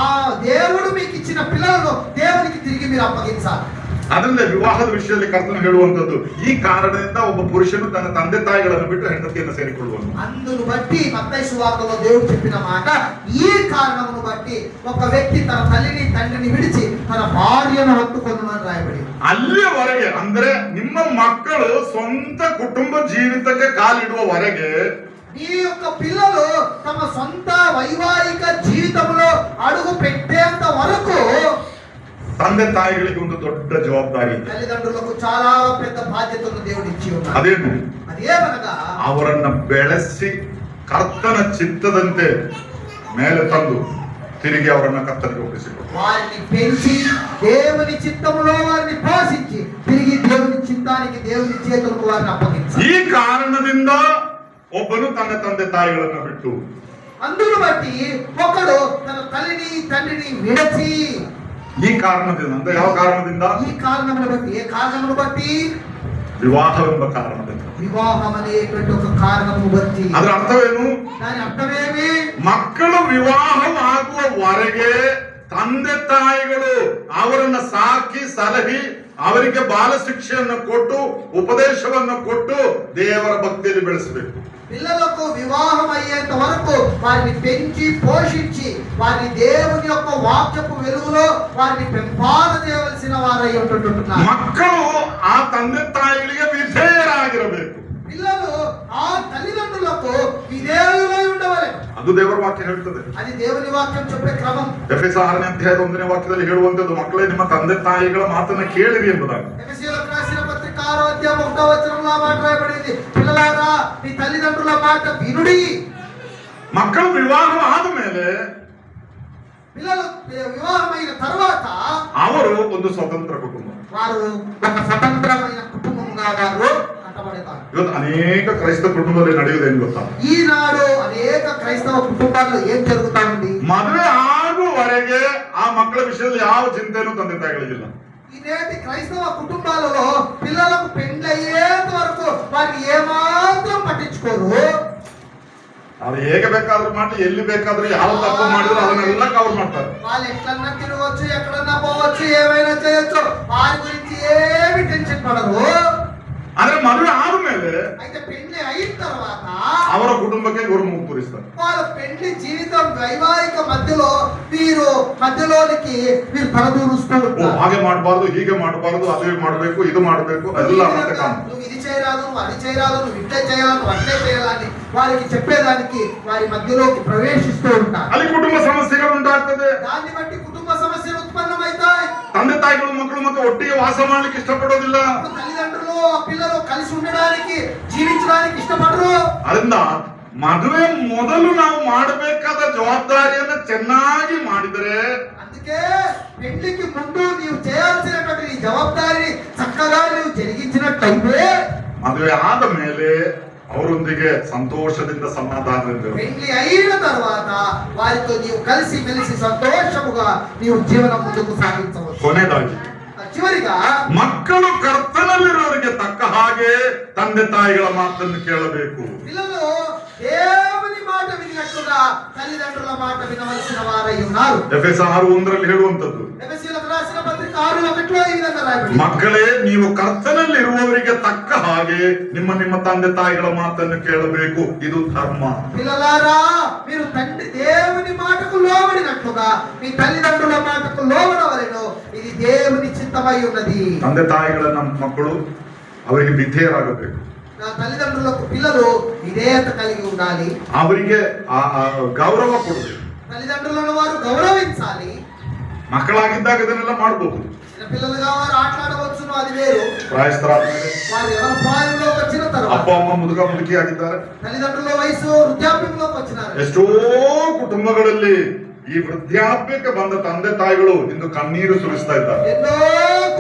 ఆ దేవుడు మీకు ఇచ్చిన పిల్లలను దేవునికి తిరిగి మీరు అప్పగించాలి. ಅದರಿಂದ ವಿವಾಹದ ವಿಷಯದಲ್ಲಿ ಕರ್ತನು ಹೇಳುವಂತದ್ದು, ಈ ಕಾರಣದಿಂದ ಒಬ್ಬ ಪುರುಷನು ತನ್ನ ತಂದೆ ತಾಯಿಗಳನ್ನು ಬಿಟ್ಟು ಹೆಂಡತಿಯನ್ನು ಸೇರಿಕೊಳ್ಳುವನು. అందును బట్టి మత్తయి సువార్తలో దేవుడు చెప్పిన మాట, ఈ కారణమును బట్టి ఒక వ్యక్తి తన తల్లిని తండ్రిని విడిచి తన భార్యను హత్తుకొనును అని రాయబడి. ಅಲ್ಲಿಯವರೆಗೆ ಅಂದ್ರೆ ನಿಮ್ಮ ಮಕ್ಕಳು ಸ್ವಂತ ಕುಟುಂಬ ಜೀವಿತಕ್ಕೆ ಕಾಲಿಡುವವರೆಗೆ, ఈ యొక్క పిల్లలు తమ సొంత వైవాహిక జీవితంలో అడుగు పెట్టేంత వరకు ತಂದೆ ತಾಯಿಗಳಿಗೆ ಒಂದು ದೊಡ್ಡ ಜವಾಬ್ದಾರಿ ಇದೆ. తల్లిదండ్రులకు చాలా పెద్ద బాధ్యతను దేవుడు ఇచ్చి ఉన్నాడు. ಅದೇನು? అదేమనగా ಅವರನ್ನ ಬೆಳೆಸಿ ಕರ್ತನ ಚಿತ್ತದಂತೆ ಮೇಲೆ ತಂದು తిరిగి ಅವರನ್ನ ಕರ್ತನಿಗೆ ಒಪ್ಪಿಸಿಕೊಡು. వారిని పెంచి దేవుని చిత్తములో వారిని పోషించి తిరిగి దేవుని చిత్తానికి దేవుని చేతులకు వారిని అప్పగించాలి. ಈ ಕಾರಣದಿಂದ ಒಬ್ಬನು ತನ್ನ ತಂದೆ ತಾಯಿಗಳನ್ನ ಬಿಟ್ಟು, అందును బట్టి ఒకడు తన తల్లిని తండ్రిని విడచి, ಈ ಕಾರಣದಿಂದ ಅಂದ್ರೆ ಯಾವ ಕಾರಣದಿಂದ? ఈ కారణమును బట్టి, ఏ కారణమును బట్టి? ವಿವಾಹವೆಂಬ ಕಾರಣದಿಂದ. వివాహం అనేటువంటి ఒక కారణము బట్టి. ಅದರ ಅರ್ಥವೇನು? దాని అర్థమేమి? ಮಕ್ಕಳು ವಿವಾಹವಾಗುವವರೆಗೆ ತಂದೆ ತಾಯಿಗಳು ಅವರನ್ನ ಸಾಕಿ ಸಲಹಿ ಅವರಿಗೆ ಬಾಲ ಶಿಕ್ಷೆಯನ್ನು ಕೊಟ್ಟು ಉಪದೇಶವನ್ನು ಕೊಟ್ಟು ದೇವರ ಭಕ್ತಿಯಲ್ಲಿ ಬೆಳೆಸಬೇಕು. పిల్లలకు వివాహం అయ్యేంత వరకు వారిని పెంచి పోషించి వారిని దేవుని యొక్క వాక్యపు వెలుగులో వారిని పెంపాల చేయవలసిన వారై ఉంటున్నారు. ಮಕ್ಕಳು ಆ ತಂದೆ ತಾಯಿಗಳಿಗೆ ವಿಧೇಯರಾಗಿರಬೇಕು. పిల్లలు ఆ తల్లిదండ్రులకు విధేయులై ఉండవలె. ಅದು ದೇವರ ವಾಕ್ಯ ಹೇಳ್ತದೆ. అది దేవుని వాక్యం చెప్పే క్రమం. ಎಫೆಸ 6ನೇ ಅಧ್ಯಾಯದ 1ನೇ ವಾಕ್ಯದಲ್ಲಿ ಹೇಳುವಂತದ್ದು, ಮಕ್ಕಳೇ ನಿಮ್ಮ ತಂದೆ ತಾಯಿಗಳ ಮಾತನ್ನ ಕೇಳಿರಿ ಎಂಬುದಾಗಿ. ఎఫెసీయులకు రాసిన పత్రిక 6వ అధ్యాయం 1వ వచనంలో ఆ మాట రాయబడింది, పిల్లలారా మీ తల్లిదండ్రుల మాట వినుడి. ಮಕ್ಕಳು ವಿವಾಹ ಆದ ಮೇಲೆ పిల్లలు వివాహమైన తర్వాత ಅವರು ಒಂದು ಸ್ವತಂತ್ರ ಕುಟುಂಬ, వారు ఒక స్వతంత్రమైన కుటుంబంగా వారు అంటబడతారు. ಇವತ್ತು ಅನೇಕ ಕ್ರೈಸ್ತ ಕುಟುಂಬದಲ್ಲಿ ನಡೆಯುವುದೇನು ಗೊತ್ತಾ? ఈనాడు అనేక క్రైస్తవ కుటుంబాల్లో ఏం జరుగుతా ఉంది? ಮದುವೆ ಆಗುವವರೆಗೆ ಆ ಮಕ್ಕಳ ವಿಷಯದಲ್ಲಿ ಯಾವ ಚಿಂತೆನೂ ತಂದೆ ತಾಯಿಗಳಿಗಿಲ್ಲ. ఈ నేటి క్రైస్తవ కుటుంబాలలో పిల్లలకు పెండ్లి అయ్యేంత వరకు వారికి ఏమాత్రం పట్టించుకోరు. ಅವ್ರು ಹೇಗೆ ಬೇಕಾದ್ರೂ ಮಾಡಿ, ಎಲ್ಲಿ ಬೇಕಾದ್ರೂ ಯಾವ ತಪ್ಪು ಮಾಡಿದ್ರು ಅದನ್ನೆಲ್ಲ ಕವರ್ ಮಾಡ್ತಾರೆ. వాళ్ళు ఎట్లన్నా తిరగవచ్చు, ఎక్కడన్నా పోవచ్చు, ఏమైనా చేయొచ్చు, వారి గురించి ఏమి టెన్షన్ పడరు. ಆದ್ರೆ ಮದುವೆ ಆದ್ಮೇಲೆ అయితే పెండ్లి అయిన తర్వాత ಅವರ ಕುಟುಂಬಕ್ಕೆ ಇವರು ಮೂಗು ತೋರಿಸ್ತಾರೆ. వాళ్ళ పెండ్లి జీవితం వైవాహిక మధ్యలో వీరు మధ్యలోనికి వీరు తలదూరుస్తూ ఉంటారు. ಹಾಗೆ ಮಾಡಬಾರ್ದು, ಹೀಗೆ ಮಾಡಬಾರ್ದು, ಅದೇ ಮಾಡಬೇಕು, ಇದು ಮಾಡಬೇಕು, ಎಲ್ಲ ಮತ್ತೆ ಕಾಮ. నువ్వు ఇది చేయరాదు, నువ్వు అది చేయరాదు, నువ్వు ఇట్లే చేయాలి, నువ్వు అట్లే చేయాలని వారికి చెప్పేదానికి వారి మధ్యలోకి ప్రవేశిస్తూ ఉంటారు. ಅಲ್ಲಿ ಕುಟುಂಬ ಸಮಸ್ಯೆಗಳು ಉಂಟಾಗ್ತದೆ. దాన్ని బట్టి కుటుంబ సమస్యలు ఉత్పన్నమవుతాయి. ತಂದೆ ತಾಯಿಗಳು ಮಕ್ಕಳು ಮತ್ತೆ ಒಟ್ಟಿಗೆ ವಾಸ ಮಾಡ್ಲಿಕ್ಕೆ ಇಷ್ಟಪಡೋದಿಲ್ಲ. తల్లిదండ్రులు పిల్లలు కలిసి ఉండడానికి జీవించడానికి ఇష్టపడరు. ಅದರಿಂದ ಮದುವೆ ಮೊದಲು ನಾವು ಮಾಡಬೇಕಾದ ಜವಾಬ್ದಾರಿಯನ್ನ ಚೆನ್ನಾಗಿ ಮಾಡಿದರೆ, అందుకే పెళ్లికి ముందు నీవు చేయాల్సినటువంటి ఈ జవాబారిని చక్కగా నీవు జరిగించినట్లయితే ಮದುವೆ ಆದ ಮೇಲೆ ಅವರೊಂದಿಗೆ ಸಂತೋಷದಿಂದ ಸಮಾಧಾನದಿಂದ పెళ్లి అయిన తర్వాత వారితో నీవు కలిసి మెలిసి సంతోషముగా నీవు జీవనం ముందుకు సాగించవచ్చు. ಕೊನೆಯದಾಗಿ చివరిగా ಮಕ್ಕಳು ಕರ್ತನಲ್ಲಿರೋರಿಗೆ ತಕ್ಕ ಹಾಗೆ ತಂದೆ ತಾಯಿಗಳ ಮಾತನ್ನು ಕೇಳಬೇಕು. పిల్లలు దేవుని మాట విన్నట్లుగా తల్లిదండ్రుల మాట వినవలసిన వారై ఉన్నారు. ಎಫೆಸ 6:1 ಹೇಳುವಂತದ್ದು, ఎఫెసీయులకు రాసిన పత్రిక 6:1 ఈ విధంగా రాయబడింది, ಮಕ್ಕಳೇ ನೀವು ಕರ್ತನಲ್ಲಿ ಇರುವವರಿಗೆ ತಕ್ಕ ಹಾಗೆ ನಿಮ್ಮ ನಿಮ್ಮ ತಂದೆ ತಾಯಿಗಳ ಮಾತನ್ನು ಕೇಳಬೇಕು, ಇದು ಧರ್ಮ. పిల్లలారా మీరు తండ్రి దేవుని మాటకు లోబడినట్లుగా మీ తల్లిదండ్రుల మాటకు లోబడవలెను, ఇది దేవుని చిత్తమై ఉన్నది. ತಂದೆ ತಾಯಿಗಳನ್ನ ಮಕ್ಕಳು ಅವರಿಗೆ ವಿಧೇಯರಾಗಬೇಕು. నా తల్లిదండ్రులకు పిల్లలు విధేయత కలిగి ఉండాలి. ಅವರಿಗೆ ಗೌರವ ಕೊಡಬೇಕು. తల్లిదండ్రులను వారు గౌరవించాలి. ಮಕ್ಕಳಾಗಿದ್ದಾಗ ಇದನ್ನೆಲ್ಲ ಮಾಡಬಹುದು. పిల్లలుగా వారు ఆటలాడవచ్చును, అది వేరు. ಪ್ರಾಯಸ್ಥರಾದ್ಮೇಲೆ వారు ఎవరి ప్రాయంలోకి వచ్చిన ಅಪ್ಪ తర్వాత ಅಮ್ಮ ಮುದುಕ ಮುದುಕಿ ಆಗಿದ್ದಾರೆ, తల్లిదండ్రుల వయసు వృద్ధాప్యంలోకి వచ్చినారు. ಎಷ್ಟೋ ಕುಟುಂಬಗಳಲ್ಲಿ ಈ ವೃದ್ಧಾಪ್ಯಕ್ಕೆ ಬಂದ ತಂದೆ ತಾಯಿಗಳು ಇಂದು ಕಣ್ಣೀರು ಸುರಿಸ್ತಾ ಇದ್ದಾರೆ. ఎన్నో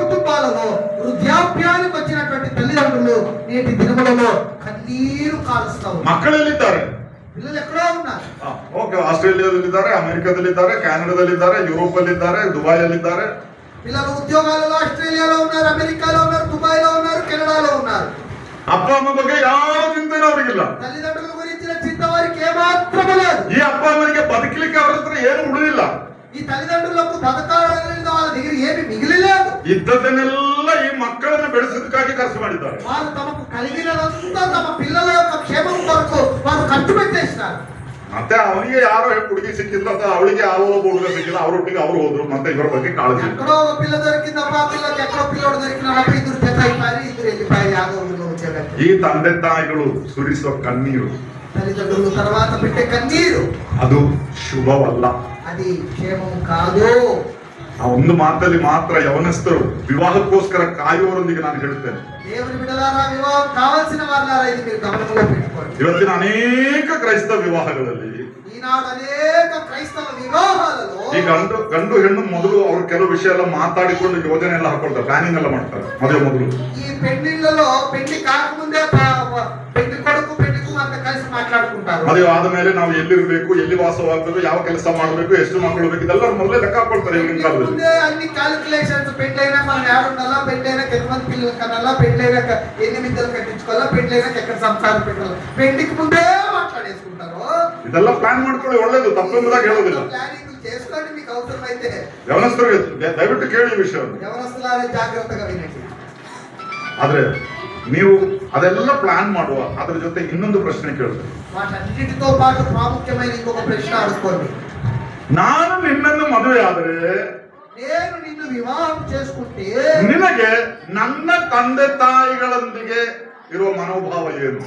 కుటుంబాలలో వృద్ధాప్యానికి వచ్చినటువంటి తల్లిదండ్రులు నేటి దినములలో కన్నీరు కారుస్తారు. ಮಕ್ಕಳೆಲ್ಲಿದ್ದಾರೆ? పిల్లలు ఎక్కడో ఉన్నారు. ಓಕೆ, ಆಸ್ಟ್ರೇಲಿಯಾದಲ್ಲಿದ್ದಾರೆ, ಅಮೆರಿಕದಲ್ಲಿದ್ದಾರೆ, ಕ್ಯಾನಡಾದಲ್ಲಿದ್ದಾರೆ, ಯುರೋಪ್ ಅಲ್ಲಿದ್ದಾರೆ, ದುಬೈ ಅಲ್ಲಿದ್ದಾರೆ. పిల్లలు ఉద్యోగాలలో ఆస్ట్రేలియాలో ఉన్నారు, అమెరికాలో ఉన్నారు, దుబాయ్లో ఉన్నారు, కెనడాలో ఉన్నారు. ಅಪ್ಪ ಅಮ್ಮ ಬಗ್ಗೆ ಯಾವ ಚಿಂತೆನೂ ಅವರಿಗಿಲ್ಲ. తల్లిదండ్రుల గురించిన చింత వారికి ఏమాత్రము లేదు. ಈ ಅಪ್ಪ ಅಮ್ಮನಿಗೆ ಬದುಕಲಿಕ್ಕೆ ಅವ್ರ ಹತ್ರ ಏನು ಉಳಿದಿಲ್ಲ. ఈ తల్లిదండ్రులకు బతకాలని వాళ్ళ దగ్గర ఏమి మిగిలిలేదు. ಇದ್ದದನ್ನೆಲ್ಲ ಈ ಮಕ್ಕಳನ್ನು ಬೆಳೆಸೋದಕ್ಕಾಗಿ ಖರ್ಚು ಮಾಡಿದ್ದಾರೆ. వారు తమకు కలిగినదంతా తమ పిల్లల యొక్క క్షేమం కొరకు వారు ఖర్చు పెట్టేసినారు. ಮತ್ತೆ ಅವನಿಗೆ ಯಾರೋ ಹುಡುಗಿ ಸಿಕ್ಕಿಲ್ಲ ಅಂತ ಅವಳಿಗೆ ಯಾವ ಹುಡುಗ ಸಿಕ್ಕಿಲ್ಲ, ಅವರೊಟ್ಟಿಗೆ ಅವ್ರು ಹೋದ್ರು. ಮತ್ತೆ ಇವರ ಬಗ್ಗೆ ಕಾಳಜಿ ಇಲ್ಲ. ఎక్కడో ఒక పిల్ల దొరికిందప్ప, ఆ పిల్లకి ఎక్కడో పిల్లోడు దొరికినప్ప, ఇద్దరు జత అయిపోయారు, ఇద్దరు వెళ్ళిపోయారు యాదవ ఊరిలో వచ్చేవారు. ಈ ತಂದೆ ತಾಯಿಗಳು ಸುರಿಸುವ ಕಣ್ಣೀರು, తల్లిదండ్రులు తర్వాత పెట్టే కన్నీరు ಅದು ಶುಭವಲ್ಲ. అది క్షేమం కాదు. ಆ ಒಂದು ಮಾತಲ್ಲಿ ಮಾತ್ರ ಯವನಸ್ಥರು ವಿವಾಹಕ್ಕೋಸ್ಕರ ಕಾಯುವವರೊಂದಿಗೆ ನಾನು ಹೇಳುತ್ತೇನೆ, దేవుని బిడ్డలారా, వివాహం కావాల్సిన వారులారా, ఇది మీరు గమనంలో పెట్టుకోండి. ಇವತ್ತಿನ ಅನೇಕ ಕ್ರೈಸ್ತ ವಿವಾಹಗಳಲ್ಲಿ ఈనాడు అనేక క్రైస్తవ వివాహాలలో ಈ ಗಂಡು ಹೆಣ್ಣು ಮೊದಲು ಅವ್ರು ಕೆಲವು ವಿಷಯ ಎಲ್ಲ ಮಾತಾಡಿಕೊಂಡು ಯೋಜನೆ ಎಲ್ಲ ಹಾಕೊಳ್ತಾರೆ, ಪ್ಲಾನಿಂಗ್ ಎಲ್ಲ ಮಾಡ್ತಾರೆ ಮದುವೆ ಮೊದಲು. ఈ పెళ్లిళ్లలో పెళ్లి కాకముందే పెళ్లి కొడుకు పెళ్లి కుమార్తె కలిసి మాట్లాడుకుంటారు. ಮದುವೆ ಆದ್ಮೇಲೆ ನಾವು ಎಲ್ಲಿರ್ಬೇಕು, ಎಲ್ಲಿ ವಾಸವಾಗಬೇಕು, ಯಾವ ಕೆಲಸ ಮಾಡಬೇಕು, ಎಷ್ಟು ಮಕ್ಕಳು ಬೇಕು, ಇದೆಲ್ಲ ಮೊದಲೇ ಲೆಕ್ಕ ಹಾಕೊಳ್ತಾರೆ ಈಗಿನ ಕಾಲದಲ್ಲಿ. ముందే అన్ని క్యాలిక్యులేషన్స్, పెళ్ళైనా మనం ఏడుండాలా, పెళ్ళైనాక ఎంతమంది పిల్లలు కనాలా, పెళ్ళైనాక ఎన్ని మిద్దలు కట్టించుకోవాలా, పెళ్ళైనాక ఎక్కడ సంసారం పెట్టాలా, పెళ్లికి ముందే మాట్లాడేసుకుంటారు. ಇದೆಲ್ಲ ಪ್ಲಾನ್ ಮಾಡ್ಕೊಳ್ಳಿ, ಒಳ್ಳೇದು, ತಪ್ಪೆಂಬುದಾಗಿ ಹೇಳೋದಿಲ್ಲ. ప్లానింగ్ చేసుకోండి, మీకు అవసరమైతే. ಯವನಸ್ಥರಿಗೆ ದಯವಿಟ್ಟು ಕೇಳಿ ಈ ವಿಷಯವನ್ನು. ఎవరొస్తున్నారో జాగ్రత్తగా వినండి. ಆದ್ರೆ ನೀವು ಅದೆಲ್ಲ ಪ್ಲಾನ್ ಮಾಡುವ ಅದ್ರ ಜೊತೆ ಇನ್ನೊಂದು ಪ್ರಶ್ನೆ ಕೇಳ್ತೇನೆ. వాటన్నిటితో పాటు ప్రాముఖ్యమైన ఇంకొక ప్రశ్న అడుక్కోండి. ನಾನು ನಿನ್ನನ್ನು ಮದುವೆ ಆದರೆ నేను నిన్ను వివాహం చేసుకుంటే ನಿನಗೆ ನನ್ನ ತಂದೆ ತಾಯಿಗಳೊಂದಿಗೆ ಇರುವ ಮನೋಭಾವ ಏನು?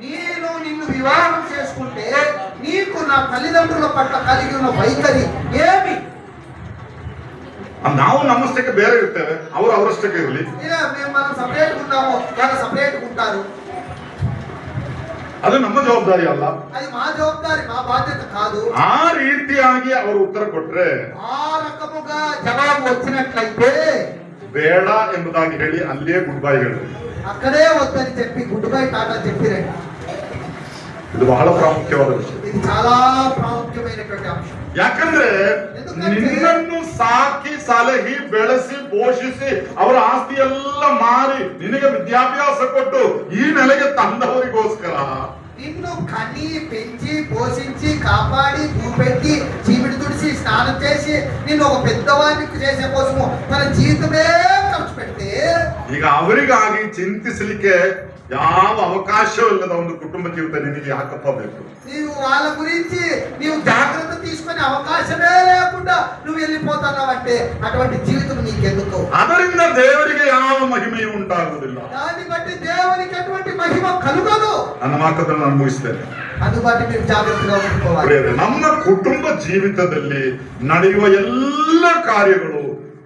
నేను నిన్ను వివాహం చేసుకుంటే నీకు నా తల్లిదండ్రుల పట్ల కలిగి ఉన్న వైఖరి ఏమి? ನಾವು ನಮ್ಮಷ್ಟಕ್ಕೆ ಬೇರೆ ಇರ್ತೇವೆ, ಅವರು ಅವರಷ್ಟಕ್ಕೆ ಇರಲಿ. మనం సపరేట్ ఉన్నాము, వాళ్ళు సపరేట్ ఉంటారు. ಅದು ನಮ್ಮ ಜವಾಬ್ದಾರಿ ಅಲ್ಲ, అది మా జవాబుదారి, మా బాధ్యత కాదు. ಆ ರೀತಿಯಾಗಿ ಅವರು ಉತ್ತರ ಕೊಟ್ರೆ, ఆ రకముగా జవాబు వచ్చినట్లయితే ಬೇಡ ಎಂಬುದಾಗಿ ಹೇಳಿ ಅಲ್ಲಿಯೇ ಗುಡ್ ಬೈ ಹೇಳಿ, అక్కడే వద్దని చెప్పి గుడ్ బై టాటా చెప్పిరండి. ಇದು ಬಹಳ ಪ್ರಾಮುಖ್ಯವಾದ ವಿಷಯ. ఇది చాలా ప్రాముఖ్యమైనటువంటి అంశం. ಯಾಕಂದ್ರೆ ನಿನ್ನನ್ನು ಸಾಕಿ ಸಲಹಿ ಬೆಳೆಸಿ ಪೋಷಿಸಿ ಅವರ ಆಸ್ತಿ ಎಲ್ಲ ಮಾರಿ ನಿನಗೆ ವಿದ್ಯಾಭ್ಯಾಸ ಕೊಟ್ಟು ಈ ನೆಲೆಗೆ ತಂದವರಿಗೋಸ್ಕರ, నిన్ను కని పెంచి పోషించి కాపాడి చూపెట్టి చీమిడి తుడిసి స్నానం చేసి నిన్ను ఒక పెద్దవాడిని చేసే కోసము తన జీవితమే ఖర్చు పెడితే, ಈಗ ಅವರಿಗಾಗಿ ಚಿಂತಿಸಲಿಕ್ಕೆ ಯಾವ ಅವಕಾಶವೂ ಇಲ್ಲದ ಒಂದು ಕುಟುಂಬ ಜೀವಿತ ನಿನಗೆ ಯಾಕಪ್ಪ ಬೇಕು? నీవు వాళ్ళ గురించి నీవు జాగ్రత్త తీసుకునే అవకాశమే లేకుండా నువ్వు వెళ్ళిపోతున్నావంటే అటువంటి జీవితం నీకెందుకు? ಅದರಿಂದ ದೇವರಿಗೆ ಯಾವ ಮಹಿಮೆಯೂ ಉಂಟಾಗುವುದಿಲ್ಲ. దాన్ని బట్టి దేవునికి ఎటువంటి మహిమ కలుగదు. ನನ್ನ ಮಾತನ್ನು ನಾನು ಮುಗಿಸ್ತೇನೆ. అందుని బట్టి మీరు జాగ్రత్తగా ఉండుకోవాలి. ಪ್ರಿಯರೇ, ನಮ್ಮ ಕುಟುಂಬ ಜೀವಿತದಲ್ಲಿ ನಡೆಯುವ ಎಲ್ಲ ಕಾರ್ಯಗಳು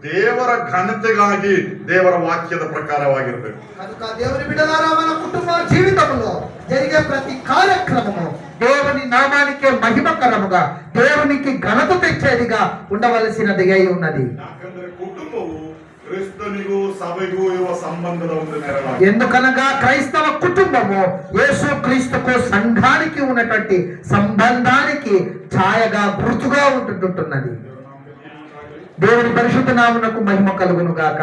ದೇವರ ಘನತೆಗಾಗಿ ದೇವರ ವಾಕ್ಯದ ಪ್ರಕಾರವಾಗಿರಬೇಕು. కనుక దేవుని బిడ్డలారా, మన కుటుంబ జీవితంలో జరిగే ప్రతి కార్యక్రమము దేవుని నామానికే మహిమకరముగా, దేవునికి ఘనత తెచ్చేదిగా ఉండవలసినది అయి ఉన్నది. ಯಾಕಂದ್ರೆ ಕುಟುಂಬವು ಕ್ರಿಸ್ತನಿಗೂ ಸಭೆಗೂ ಇರುವ ಸಂಬಂಧದ ಒಂದು ನೆರಳು. ఎందుకనగా క్రైస్తవ కుటుంబము యేసు క్రీస్తుకు సంఘానికి ఉన్నటువంటి సంబంధానికి ఛాయగా గుర్తుగా ఉంటున్నది. దేవుని పరిశుద్ధ నామమునకు మహిమ కలుగును గాక.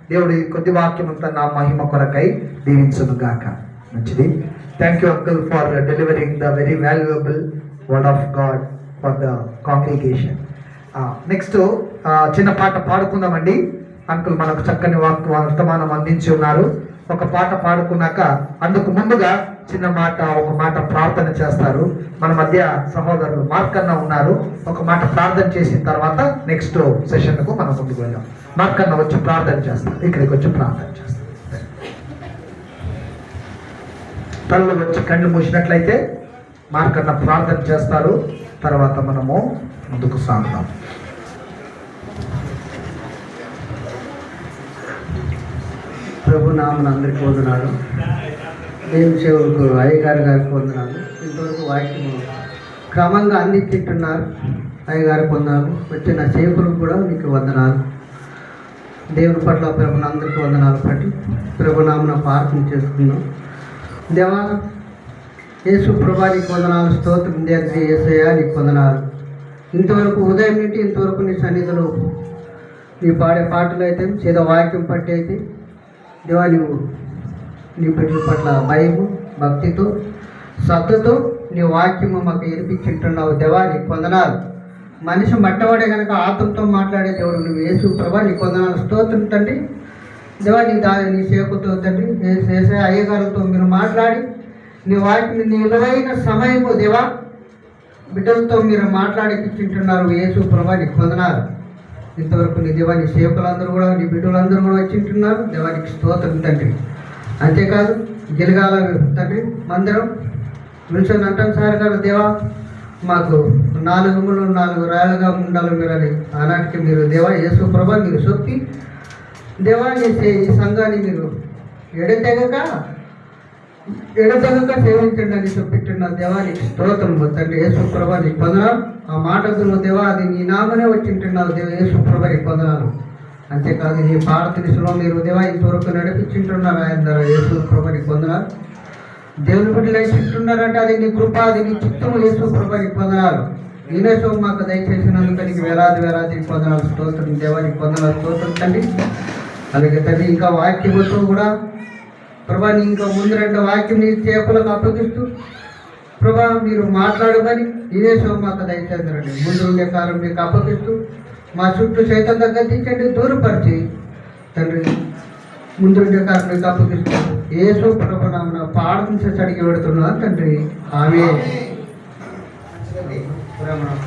దేవుడి కొద్ది వాక్యం అంతా నా మహిమ కొరకై దీవించును గాక. మంచిది. Thank you uncle for delivering the very valuable word of God for the congregation. Next చిన్న పాట పాడుకుందామండి. అంకుల్ మనకు చక్కని వర్తమానం అందించి ఉన్నారు. ఒక పాట పాడుకున్నాక అందుకు ముందుగా ఒక మాట ప్రార్థన చేస్తారు. మన మధ్య సహోదరులు మార్కన్న ఉన్నారు. ఒక మాట ప్రార్థన చేసిన తర్వాత నెక్స్ట్ సెషన్ కు మనం ముందుకు వెళ్దాం. మార్కన్న వచ్చి ప్రార్థన చేస్తారు. ఇక్కడికి వచ్చి ప్రార్థన చేస్తారు. కళ్ళు వచ్చి కళ్ళు మూసినట్లయితే మార్కన్న ప్రార్థన చేస్తారు. తర్వాత మనము ముందుకు సాగుదాం. ప్రభు నామన అందరికి వందనాలు. ఏం సేవకు అయ్యగారు గారికి వందనాలు. ఇంతవరకు వాక్యము క్రమంగా అందించుంటున్నారు. అయ్యగారికి వందనాలు. వచ్చిన సేవకులకు కూడా మీకు వందనాలు. దేవుని పట్ల ప్రభుని అందరికీ వందనాలు పట్టి ప్రభునామన ప్రార్థన చేసుకుందాం. దేవా యేసు ప్రభా నీకు వందనాలు, స్తోత్రం దేవి యేసయ్యా నీకు వందనాలు. ఇంతవరకు ఉదయం నుండి ఇంతవరకు నీ సన్నిధిలో నీ పాడే పాటలు అయితే చేద వాక్యం పట్టి అయితే దేవా నువ్వు నీ బిడ్డల పట్ల భయము భక్తితో శ్రద్ధతో నీ వాక్యము మాకు వినిపించుంటున్నావు. దేవా నీకు వందనాలు. మనిషి మట్టవాడే కనుక ఆత్మతో మాట్లాడే దేవుడు నువ్వు యేసు ప్రభా నీకు వందనాలు, స్తోత్రం తండ్రి. దేవా నీ సేవకుతో తండ్రి చేసే అయ్యగారులతో మీరు మాట్లాడి నీ వాక్యం నీ విలువైన సమయము దేవా బిడ్డలతో మీరు మాట్లాడిపించుంటున్నారు. యేసు ప్రభా నీకు వందనాలు. ఇంతవరకు నీ దేవా నీ సేవకులందరూ కూడా నీ బిడ్డలందరూ కూడా వచ్చింటున్నారు. దేవానికి స్తోత్రం తండ్రి. అంతేకాదు గిలగాల తండ్రి మందిరం నిల్చొని అంటాను సార్ గారు దేవా మాకు 4 ముళ్ళు 4 రాయలుగా ఉండాలి మీరని ఆనాటికి మీరు దేవా యేసు ప్రభా మీరు సొప్పి దేవా ఈ సంఘాన్ని మీరు ఎడతెగక సేవించండి అని చెప్పిట్టున్న దేవానికి స్తోత్రం తండ్రి. యేసు ప్రభా నీకు వందనాలు. ఆ మాటలు దేవా అది నీ నామనే వచ్చింటున్నావు దేవ యేసు ప్రభా నీకు వందనాలు. అంతేకాదు నీ భారతదేశంలో మీరు దేవా ఇంతవరకు నడిపించుంటున్నారు ఆయన ద్వారా యేసు ప్రభా నీకు వందనాలు. దేవుని బిడ్డలు వేసింటున్నారంటే అది నీ కృప, అది నీ చిత్తము యేసు ప్రభా నీకు వందనాలు. ఈనేసో మాకు దయచేసినందుకు నీకు వేలాది వందనాలు, స్తోత్రం దేవా నీకు వందనాలు, స్తోత్రం తండ్రి. అలాగే తండ్రి ఇంకా వాక్యముతో కూడా ప్రభా నీ ఇంకా ముందు 2 వాక్యం నీ చేపలకు అప్పగిస్తూ ప్రభా మీరు మాట్లాడమని ఈనేసో మాకు దయచేద్దరండి. ముందు ఉండే కాలం మీకు అప్పగిస్తూ మా చుట్టూ సైతం తగ్గించండి, దూరపరిచి తండ్రి ముందు ఉండే కాలం మీకు అప్పగిస్తూ యేసు ప్రభు నామమున ప్రార్థించి అడిగి పెడుతున్నాను తండ్రి. ఆమేన్.